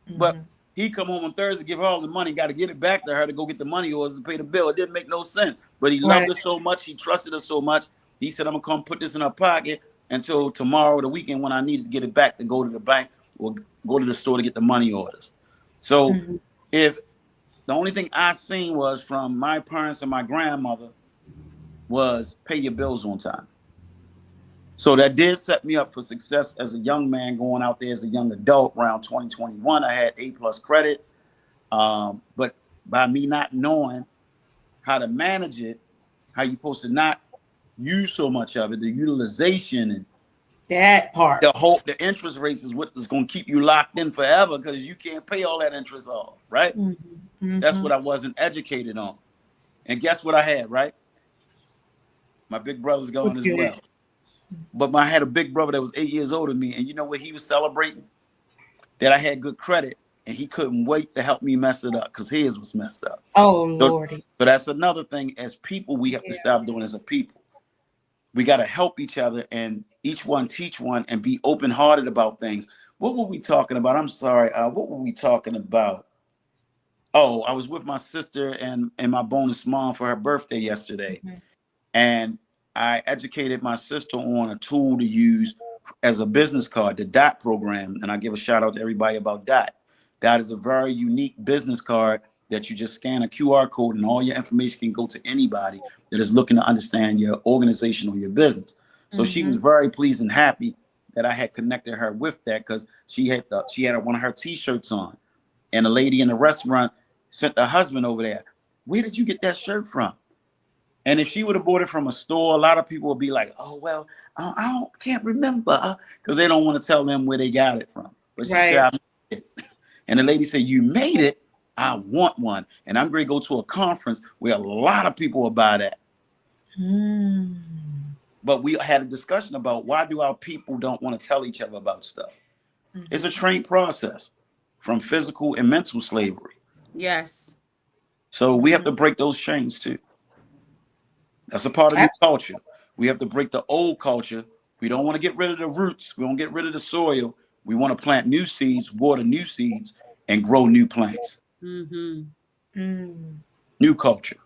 But he come home on Thursday, give her all the money, got to get it back to her to go get the money orders to pay the bill. It didn't make no sense. But he loved her so much. He trusted her so much. He said, I'm going to come put this in her pocket until tomorrow, the weekend, when I needed to get it back to go to the bank or go to the store to get the money orders. So if the only thing I seen was from my parents and my grandmother was pay your bills on time. So that did set me up for success as a young man going out there as a young adult. Around 2021, I had A+ credit. But by me not knowing how to manage it, how you're supposed to not use so much of it, the utilization and that part, the interest rates is what is going to keep you locked in forever, because you can't pay all that interest off, right? That's what I wasn't educated on. And guess what I had, right? My big brother's gone as well. But I had a big brother that was 8 years older than me. And you know what he was celebrating? That I had good credit, and he couldn't wait to help me mess it up because his was messed up. Oh, Lordy. So that's another thing as people we have to stop doing as a people. We got to help each other and each one teach one and be open-hearted about things. What were we talking about? I'm sorry. What were we talking about? Oh, I was with my sister and my bonus mom for her birthday yesterday. Mhm. And I educated my sister on a tool to use as a business card, the DOT program. And I give a shout out to everybody about DOT. DOT is a very unique business card that you just scan a QR code and all your information can go to anybody that is looking to understand your organization or your business. So she was very pleased and happy that I had connected her with that, because she had one of her t-shirts on, and a lady in the restaurant sent her husband over there. Where did you get that shirt from? And if she would have bought it from a store, a lot of people would be like, "Oh well, can't remember," because they don't want to tell them where they got it from. But she said, "I made it," and the lady said, "You made it? I want one, and I'm going to go to a conference where a lot of people will buy that." But we had a discussion about, why do our people don't want to tell each other about stuff? It's a trained process from physical and mental slavery. Yes. So we have to break those chains too. That's a part of new culture. We have to break the old culture. We don't want to get rid of the roots. We don't get rid of the soil. We want to plant new seeds, water new seeds, and grow new plants. New culture.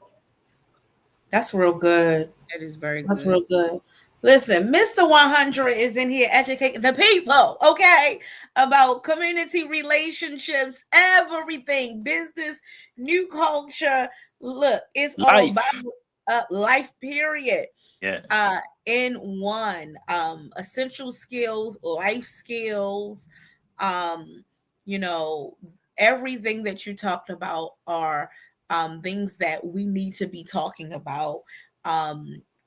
That's real good. That is very good. That's real good. Listen, Mr. 100 is in here educating the people, okay, about community relationships, everything, business, new culture. Look, it's all about life, period. Yeah. In one, essential skills, life skills, you know, everything that you talked about are things that we need to be talking about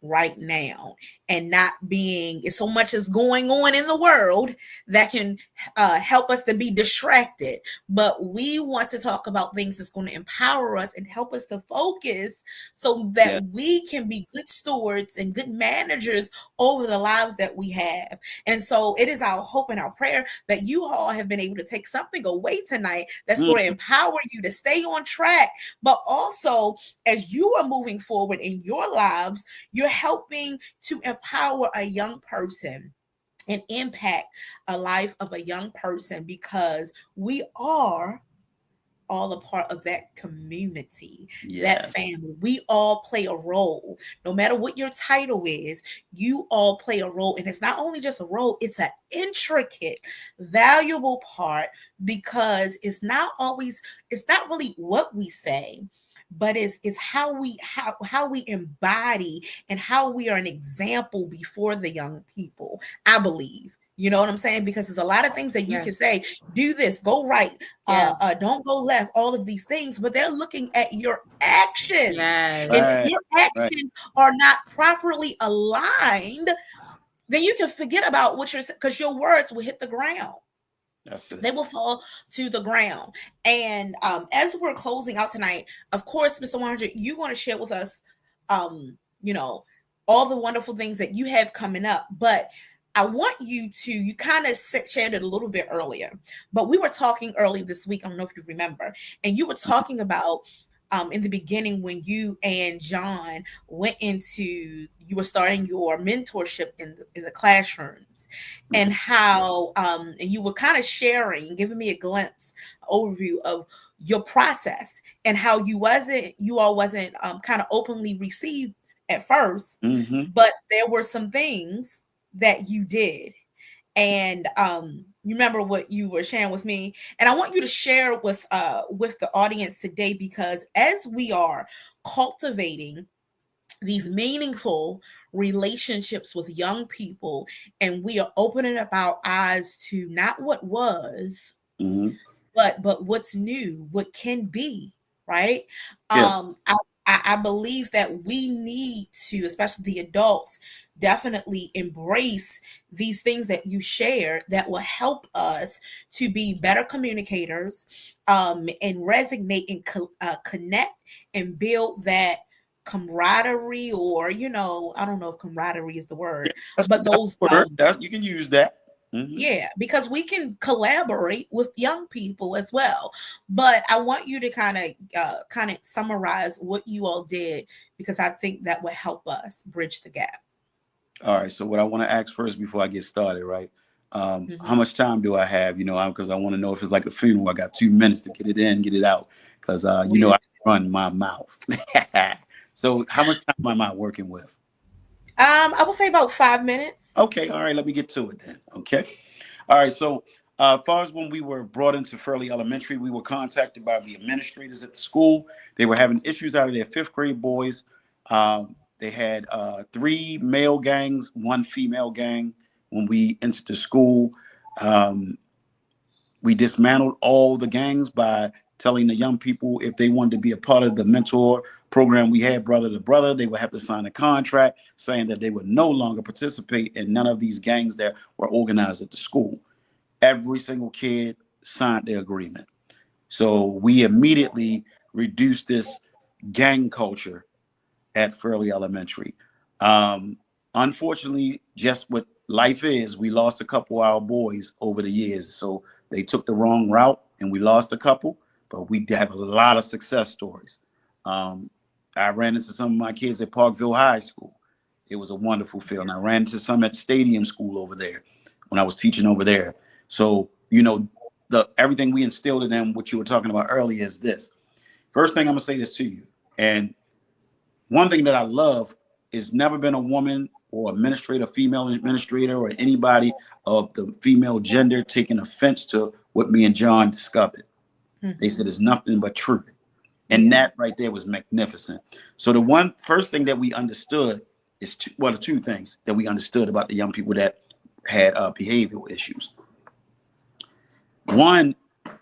right now, and not being so much is going on in the world that can help us to be distracted. But we want to talk about things that's going to empower us and help us to focus, so that we can be good stewards and good managers over the lives that we have. And so it is our hope and our prayer that you all have been able to take something away tonight that's going to empower you to stay on track, but also as you are moving forward in your lives, you're helping to empower a young person and impact a life of a young person, because we are all a part of that community, that family. We all play a role. No matter what your title is, you all play a role. And it's not only just a role, it's an intricate, valuable part, because it's not really what we say, but it's how we embody and how we are an example before the young people, I believe. You know what I'm saying? Because there's a lot of things that you can say, do this, go right, don't go left, all of these things, but they're looking at your actions. And if your actions are not properly aligned, then you can forget about what you're saying, because your words will hit the ground. They will fall to the ground. And as we're closing out tonight, of course, Mr. 100, you want to share with us, you know, all the wonderful things that you have coming up. But I want you kind of shared it a little bit earlier, but we were talking early this week. I don't know if you remember, and you were talking about in the beginning when you and John you were starting your mentorship in the classrooms, and how and you were kind of sharing, giving me a glimpse, overview of your process, and how you all wasn't kind of openly received at first, but there were some things that you did. And you remember what you were sharing with me, and I want you to share with the audience today, because as we are cultivating these meaningful relationships with young people, and we are opening up our eyes to not what was, but what's new, what can be, right? I believe that we need to, especially the adults, definitely embrace these things that you share that will help us to be better communicators, and resonate and connect and build that camaraderie, or, you know, I don't know if camaraderie is the word, but those you can use that. Yeah, because we can collaborate with young people as well. But I want you to kind of summarize what you all did, because I think that would help us bridge the gap. All right. So what I want to ask first before I get started, right? How much time do I have? You know, because I want to know if it's like a funeral. I got 2 minutes to get it in, get it out, because you know I run my mouth. So how much time am I working with? I would say about 5 minutes. Okay. All right. Let me get to it then. Okay. All right. So as far as when we were brought into Fairleigh Elementary, we were contacted by the administrators at the school. They were having issues out of their fifth grade boys. They had 3 male gangs, 1 female gang. When we entered the school, we dismantled all the gangs by telling the young people if they wanted to be a part of the mentor program we had, brother to brother, they would have to sign a contract saying that they would no longer participate in none of these gangs that were organized at the school. Every single kid signed the agreement. So we immediately reduced this gang culture at Fairleigh Elementary. Unfortunately, just what life is, we lost a couple of our boys over the years. So they took the wrong route and we lost a couple, but we have a lot of success stories. I ran into some of my kids at Parkville High School. It was a wonderful feeling. I ran into some at Stadium School over there when I was teaching over there. So, you know, everything we instilled in them, what you were talking about earlier, is this. First thing I'm going to say this to you. And one thing that I love is never been a woman or administrator, female administrator, or anybody of the female gender taking offense to what me and John discovered. They said it's nothing but truth. And that right there was magnificent. So the first thing that we understood is two things that we understood about the young people that had behavioral issues. One,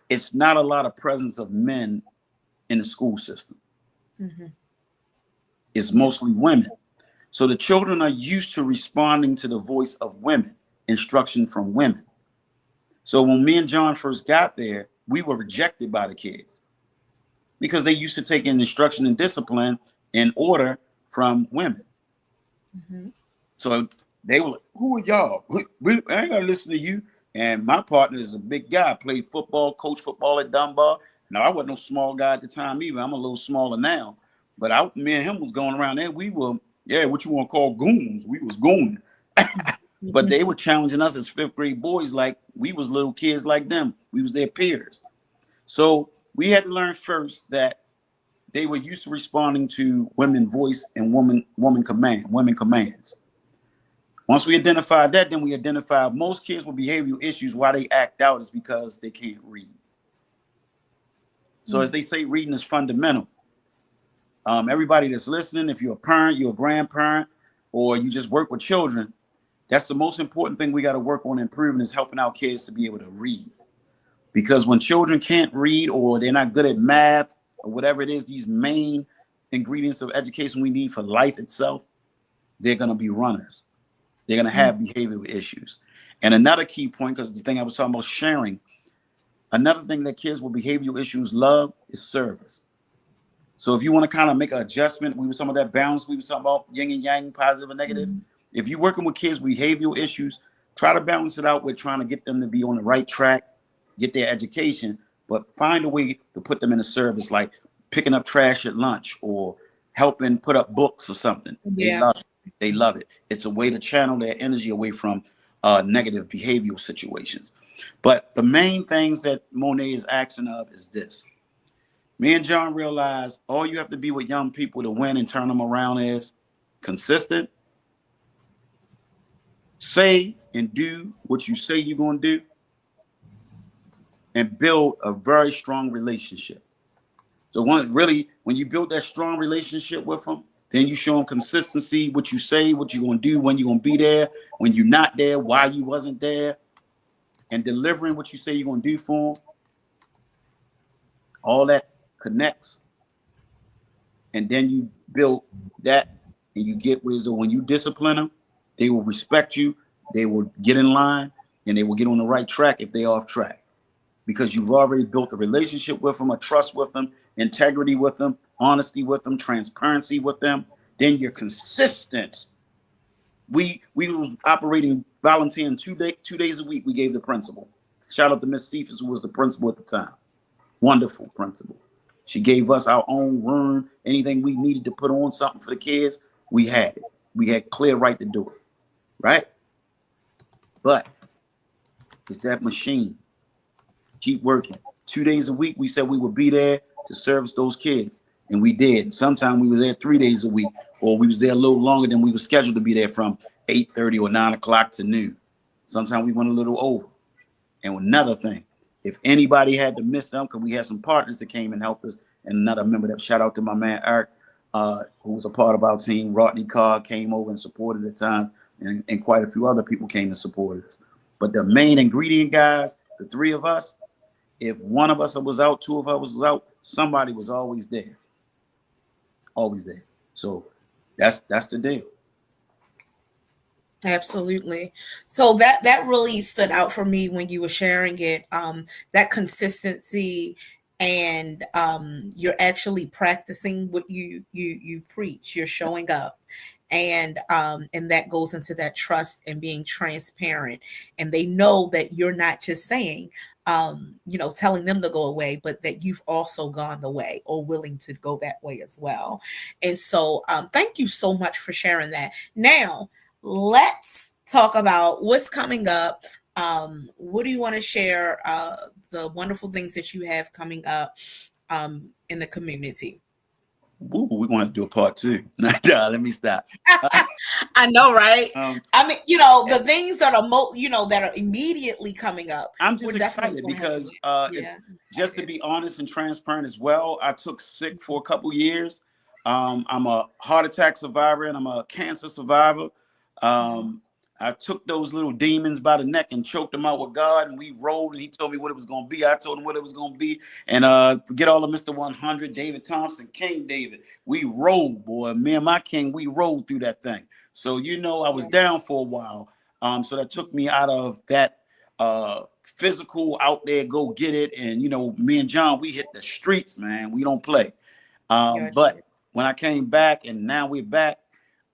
it's not a lot of presence of men in the school system. It's mostly women. So the children are used to responding to the voice of women, instruction from women. So when me and John first got there, we were rejected by the kids because they used to take in instruction and discipline and order from women. So they were like, who are y'all? I ain't got to listen to you. And my partner is a big guy, played football, coached football at Dunbar. Now, I wasn't no small guy at the time either. I'm a little smaller now. But me and him was going around there. We were, what you want to call goons. We was gooning. But they were challenging us as fifth grade boys like we was little kids like them. We was their peers. So we had to learn first that they were used to responding to women voice and women commands. Once we identified that, then we identified most kids with behavioral issues. Why they act out is because they can't read. So as they say, reading is fundamental. Everybody that's listening, if you're a parent, you're a grandparent, or you just work with children, that's the most important thing we got to work on improving is helping our kids to be able to read. Because when children can't read or they're not good at math or whatever it is, these main ingredients of education we need for life itself, they're going to be runners. They're going to have behavioral issues. And another key point, because the thing I was talking about sharing, another thing that kids with behavioral issues love is service. So if you want to kind of make an adjustment, we were talking about that balance, we were talking about yin and yang, positive and negative. If you're working with kids with behavioral issues, try to balance it out with trying to get them to be on the right track, get their education, but find a way to put them in a service, like picking up trash at lunch or helping put up books or something. They love it. They love it. It's a way to channel their energy away from negative behavioral situations. But the main things that Mone't is asking of is this. Me and John realized all you have to be with young people to win and turn them around is consistent. Say and do what you say you're going to do. And build a very strong relationship. So when you build that strong relationship with them, then you show them consistency, what you say, what you're going to do, when you're going to be there, when you're not there, why you wasn't there, and delivering what you say you're going to do for them. All that connects. And then you build that and you get wisdom. When you discipline them, they will respect you, they will get in line, and they will get on the right track if they're off track. Because you've already built a relationship with them, a trust with them, integrity with them, honesty with them, transparency with them. Then you're consistent. We was operating, volunteering 2 days a week. We gave the principal. Shout out to Miss Cephas, who was the principal at the time. Wonderful principal. She gave us our own room. Anything we needed to put on something for the kids, we had it. We had clear right to do it. right? But it's that machine. Keep working. 2 days a week, we said we would be there to service those kids, and we did. Sometimes we were there 3 days a week, or we was there a little longer than we were scheduled to be there, from 8:30 or 9 o'clock to noon. Sometimes we went a little over. And another thing, if anybody had to miss them, because we had some partners that came and helped us, and another member, that shout out to my man Eric, who was a part of our team. Rodney Carr came over and supported at times, and quite a few other people came and supported us. But the main ingredient guys, the three of us, if one of us was out, two of us was out, somebody was always there. Always there. So that's the deal. Absolutely. So that really stood out for me when you were sharing it. That consistency, and you're actually practicing what you preach. You're showing up, and that goes into that trust and being transparent. And they know that you're not just saying, telling them to go away, but that you've also gone the way, or willing to go that way as well. And so, thank you so much for sharing that. Now, let's talk about what's coming up. What do you want to share? The wonderful things that you have coming up in the community. Ooh, we're going to do a part 2. Nah, let me stop. I know, right? I mean, the things that are that are immediately coming up. I'm just excited because it's just to be honest and transparent as well. I took sick for a couple years. I'm a heart attack survivor, and I'm a cancer survivor. I took those little demons by the neck and choked them out with God, and we rolled, and he told me what it was going to be. I told him what it was going to be. And forget all of Mr. 100, David Thompson, King David. We rolled, boy. Me and my king, we rolled through that thing. So, I was down for a while. So that took me out of that physical out there, go get it. And, me and John, we hit the streets, man. We don't play. But when I came back, and now we're back,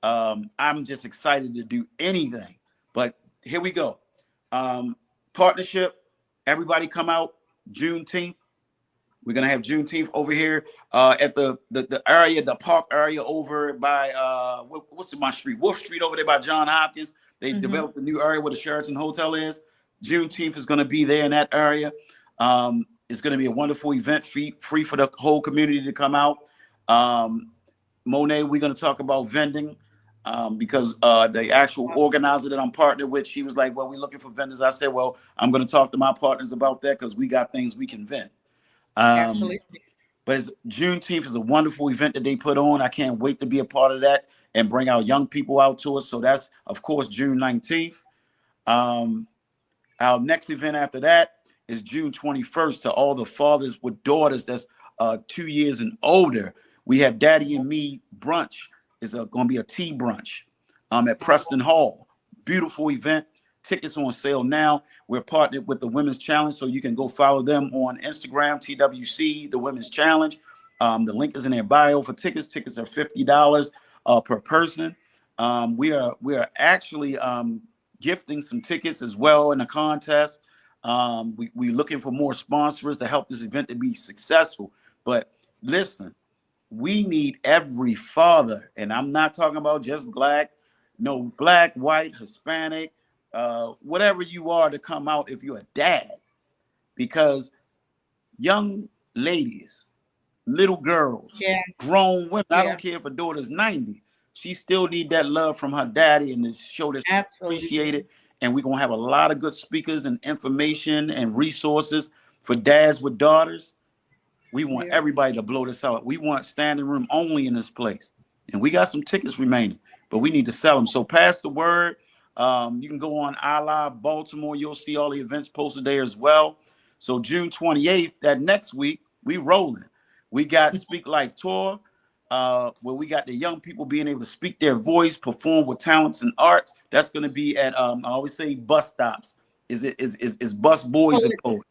I'm just excited to do anything. But here we go. Partnership, everybody come out Juneteenth. We're gonna have Juneteenth over here at the area, the park area over by what's in my street? Wolf Street over there by John Hopkins. They developed a new area where the Sheraton Hotel is. Juneteenth is gonna be there in that area. It's gonna be a wonderful event, free for the whole community to come out. Mone't, we're gonna talk about vending. Because the actual organizer that I'm partnered with, she was like, well, we're looking for vendors. I said, well, I'm going to talk to my partners about that, because we got things we can vend. Absolutely. But Juneteenth is a wonderful event that they put on. I can't wait to be a part of that and bring our young people out to us. So that's, of course, June 19th. Our next event after that is June 21st, to all the fathers with daughters that's 2 years and older. We have Daddy and Me brunch. It's going to be a tea brunch at Preston Hall. Beautiful event. Tickets on sale now. We're partnered with the Women's Challenge, so you can go follow them on Instagram, TWC, the Women's Challenge. The link is in their bio for tickets. Tickets are $50 per person. We are actually gifting some tickets as well in a contest. We're looking for more sponsors to help this event to be successful. But listen, we need every father, and I'm not talking about just black, white, Hispanic, whatever you are, to come out if you're a dad, because young ladies, little girls, grown women, I don't care if a daughter's 90, she still need that love from her daddy, and to show that she appreciate it. And we're going to have a lot of good speakers and information and resources for dads with daughters. We want everybody to blow this out. We want standing room only in this place. And we got some tickets remaining, but we need to sell them. So pass the word. You can go on iLIVE Baltimore. You'll see all the events posted there as well. So June 28th, that next week, we rolling. We got Speak Life Tour, where we got the young people being able to speak their voice, perform with talents and arts. That's going to be at, I always say bus stops. Is Bus Boys and Poets.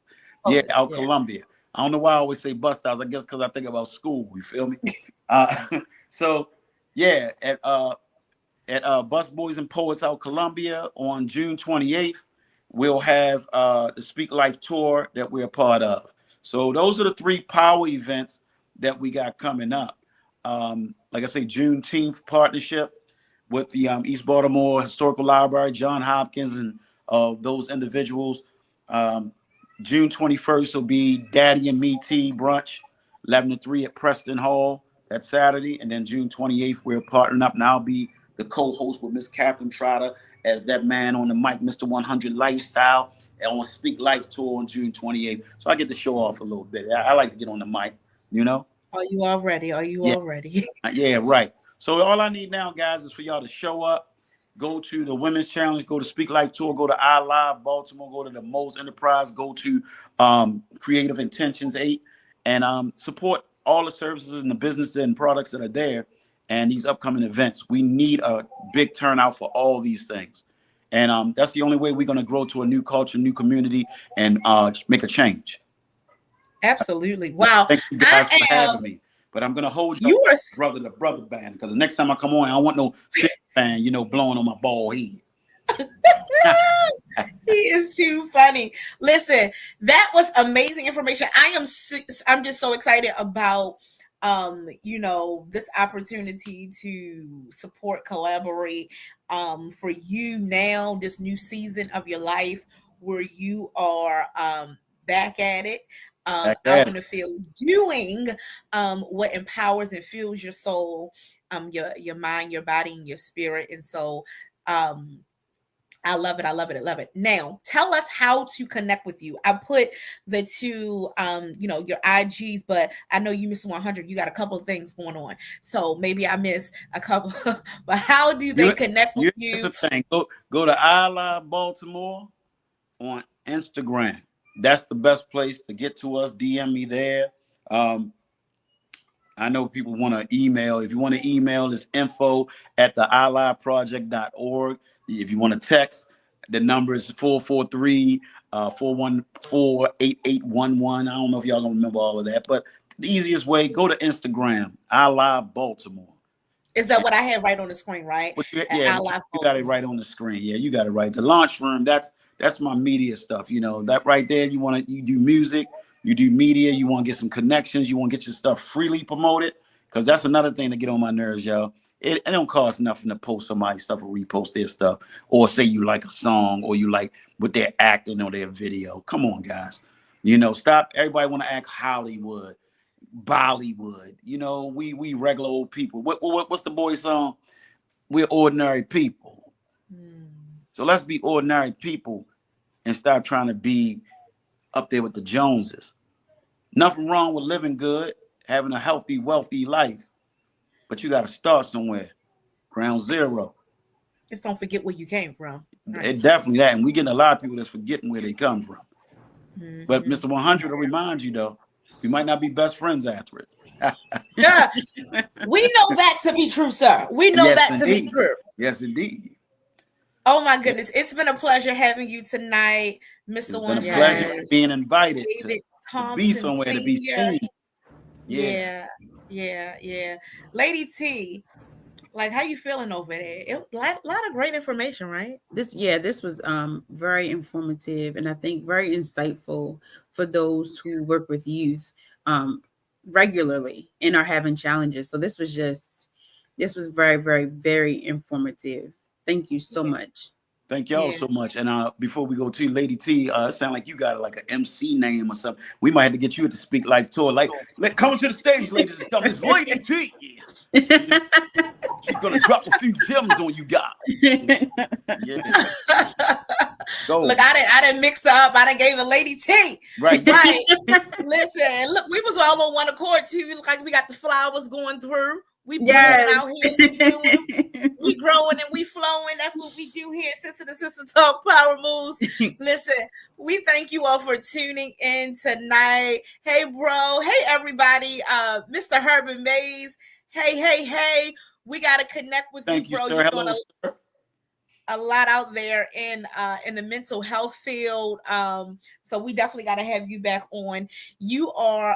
Out Columbia. I don't know why I always say bus stops. I guess because I think about school. You feel me? So yeah, at Bus Boys and Poets out Columbia on June 28th, we'll have the Speak Life Tour that we're a part of. So those are the 3 power events that we got coming up. Like I say, Juneteenth partnership. with the East Baltimore Historical Library, John Hopkins, and those individuals. June 21st will be Daddy and Me Tea Brunch, 11 to 3 at Preston Hall. That's Saturday. And then June 28th, we're partnering up, and I'll be the co-host with Miss Catherine Trotter as that man on the mic, Mr. 100 Lifestyle, and on Speak Life Tour on June 28th. So I get to show off a little bit. I like to get on the mic, you know? Are you all ready? Are you all ready? Yeah, right. So all I need now, guys, is for y'all to show up, go to the Women's Challenge, go to Speak Life Tour, go to iLIVE Baltimore, go to the Mo's Enterprise, go to Creative Intentions 8, and support all the services and the businesses and products that are there and these upcoming events. We need a big turnout for all these things. And that's the only way we're going to grow to a new culture, new community, and make a change. Absolutely. Wow. Thank you guys for having me. But I'm going to hold you brother to brother band, because the next time I come on, I don't want no sick band, blowing on my bald head. He is too funny. Listen, that was amazing information. I'm just so excited about this opportunity to support, collaborate for you now, this new season of your life where you are back at it. Out in the field doing what empowers and fuels your soul, your mind, your body, and your spirit. And so I love it. I love it. I love it. Now, tell us how to connect with you. I put the two, your IGs, but I know you missed 100. You got a couple of things going on. So maybe I missed a couple, but how do they connect with you? Here's the thing. Go to iLIVE Baltimore on Instagram. That's the best place to get to us. DM me there. I know people want to email. If you want to email, it's info@theiLiveProject.org. If you want to text, the number is 443-414-8811. I don't know if y'all gonna remember all of that, but the easiest way, go to Instagram, iLive Baltimore. Is that what I have right on the screen, right? You got it right on the screen. Yeah, you got it right. The launch room, that's my media stuff. That right there, you do music, you do media, you want to get some connections, you want to get your stuff freely promoted, because that's another thing to get on my nerves, y'all. It don't cost nothing to post somebody's stuff or repost their stuff, or say you like a song, or you like what they're acting or their video. Come on, guys. Stop. Everybody want to act Hollywood, Bollywood. We regular old people. What's the boy's song? We're ordinary people. So let's be ordinary people and stop trying to be up there with the Joneses. Nothing wrong with living good, having a healthy, wealthy life, but you got to start somewhere. Ground zero. Just don't forget where you came from. Right. Definitely that. And we getting a lot of people that's forgetting where they come from. Mm-hmm. But Mr. 100 will remind you, though, we might not be best friends after it. Yeah. We know that to be true, sir. We know that to be true. Yes, indeed. Oh my goodness. It's been a pleasure having you tonight, Mr. 100. It's been a pleasure being invited to be somewhere, Senior. to be seen. Yeah. Lady T, like, how you feeling over there? A lot of great information, right? This was very informative, and I think very insightful for those who work with youth regularly and are having challenges. So this was very, very, very informative. Thank you so much. Thank y'all so much. And before we go to Lady T, it sounds like you got like an MC name or something. We might have to get you at the Speak Life Tour. Come to the stage, ladies and gentlemen. It's Lady T. She's gonna drop a few gems on you guys. Yeah. Go. Look, I didn't mix her up. I done gave a Lady T. Right. Listen, look, we was all on one accord too. Look like we got the flowers going through. We out here, we growing and we flowing. That's what we do here. Sister to Sister Talk Power Moves. Listen, we thank you all for tuning in tonight. Hey, bro. Hey, everybody. Mr. Herbert Mays. Hey. We got to connect with you, bro. You're doing a lot out there in the mental health field. So we definitely got to have you back on. You were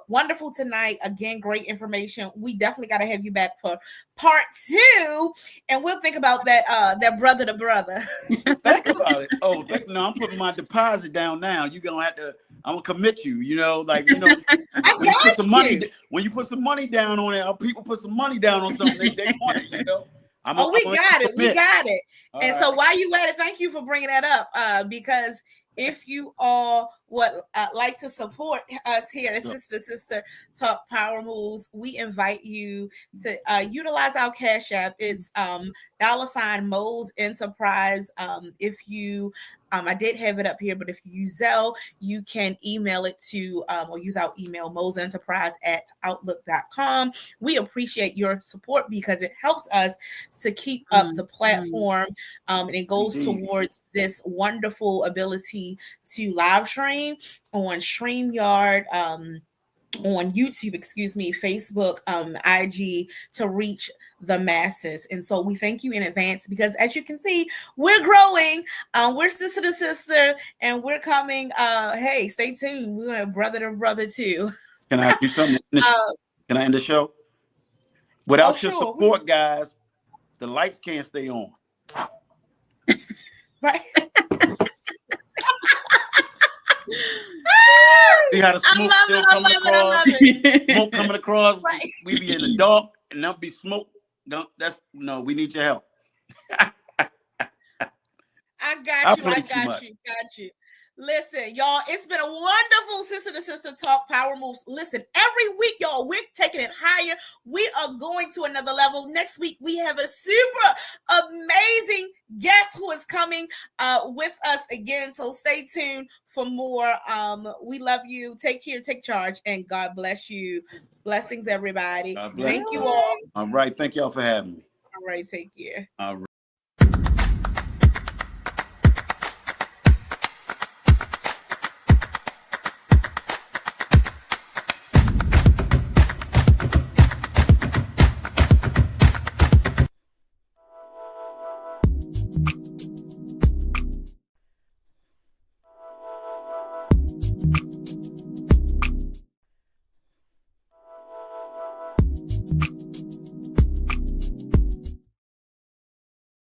wonderful tonight. Again, great information. We definitely got to have you back for part 2, and we'll think about that brother to brother. Think about it. I'm putting my deposit down now. You're gonna have to. I'm gonna commit you. When you put some money down on it, people put some money down on something they want it. We got it. We got it. All and right. so while you at it, thank you for bringing that up. Because if you all would like to support us here at Sister to Sister Talk Power Moves, we invite you to utilize our Cash App. It's $ Mo's Enterprise. If you I did have it up here, but if you use Zelle, you can email it to or use our email mosenterprise@outlook.com. We appreciate your support because it helps us to keep up the platform, and it goes towards this wonderful ability to live stream on StreamYard, on YouTube, Facebook, IG, to reach the masses. And so we thank you in advance because, as you can see, we're growing. We're sister to sister, and we're coming. Hey, stay tuned. We're brother to brother too. Can I do something? Can I end the show? Without your support, guys, the lights can't stay on. Right. See how the smoke still coming across? Smoke coming across. Right. We be in the dark and there'll be smoke. We need your help. I got you. Listen, y'all, it's been a wonderful Sister to Sister Talk Power Moves. Listen, every week, y'all, we're taking it higher. We are going to another level. Next week, we have a super amazing guest who is coming with us again. So stay tuned for more. We love you. Take care, take charge, and God bless you. Blessings, everybody. Thank you all. All right. Thank y'all for having me. All right. Take care. All right.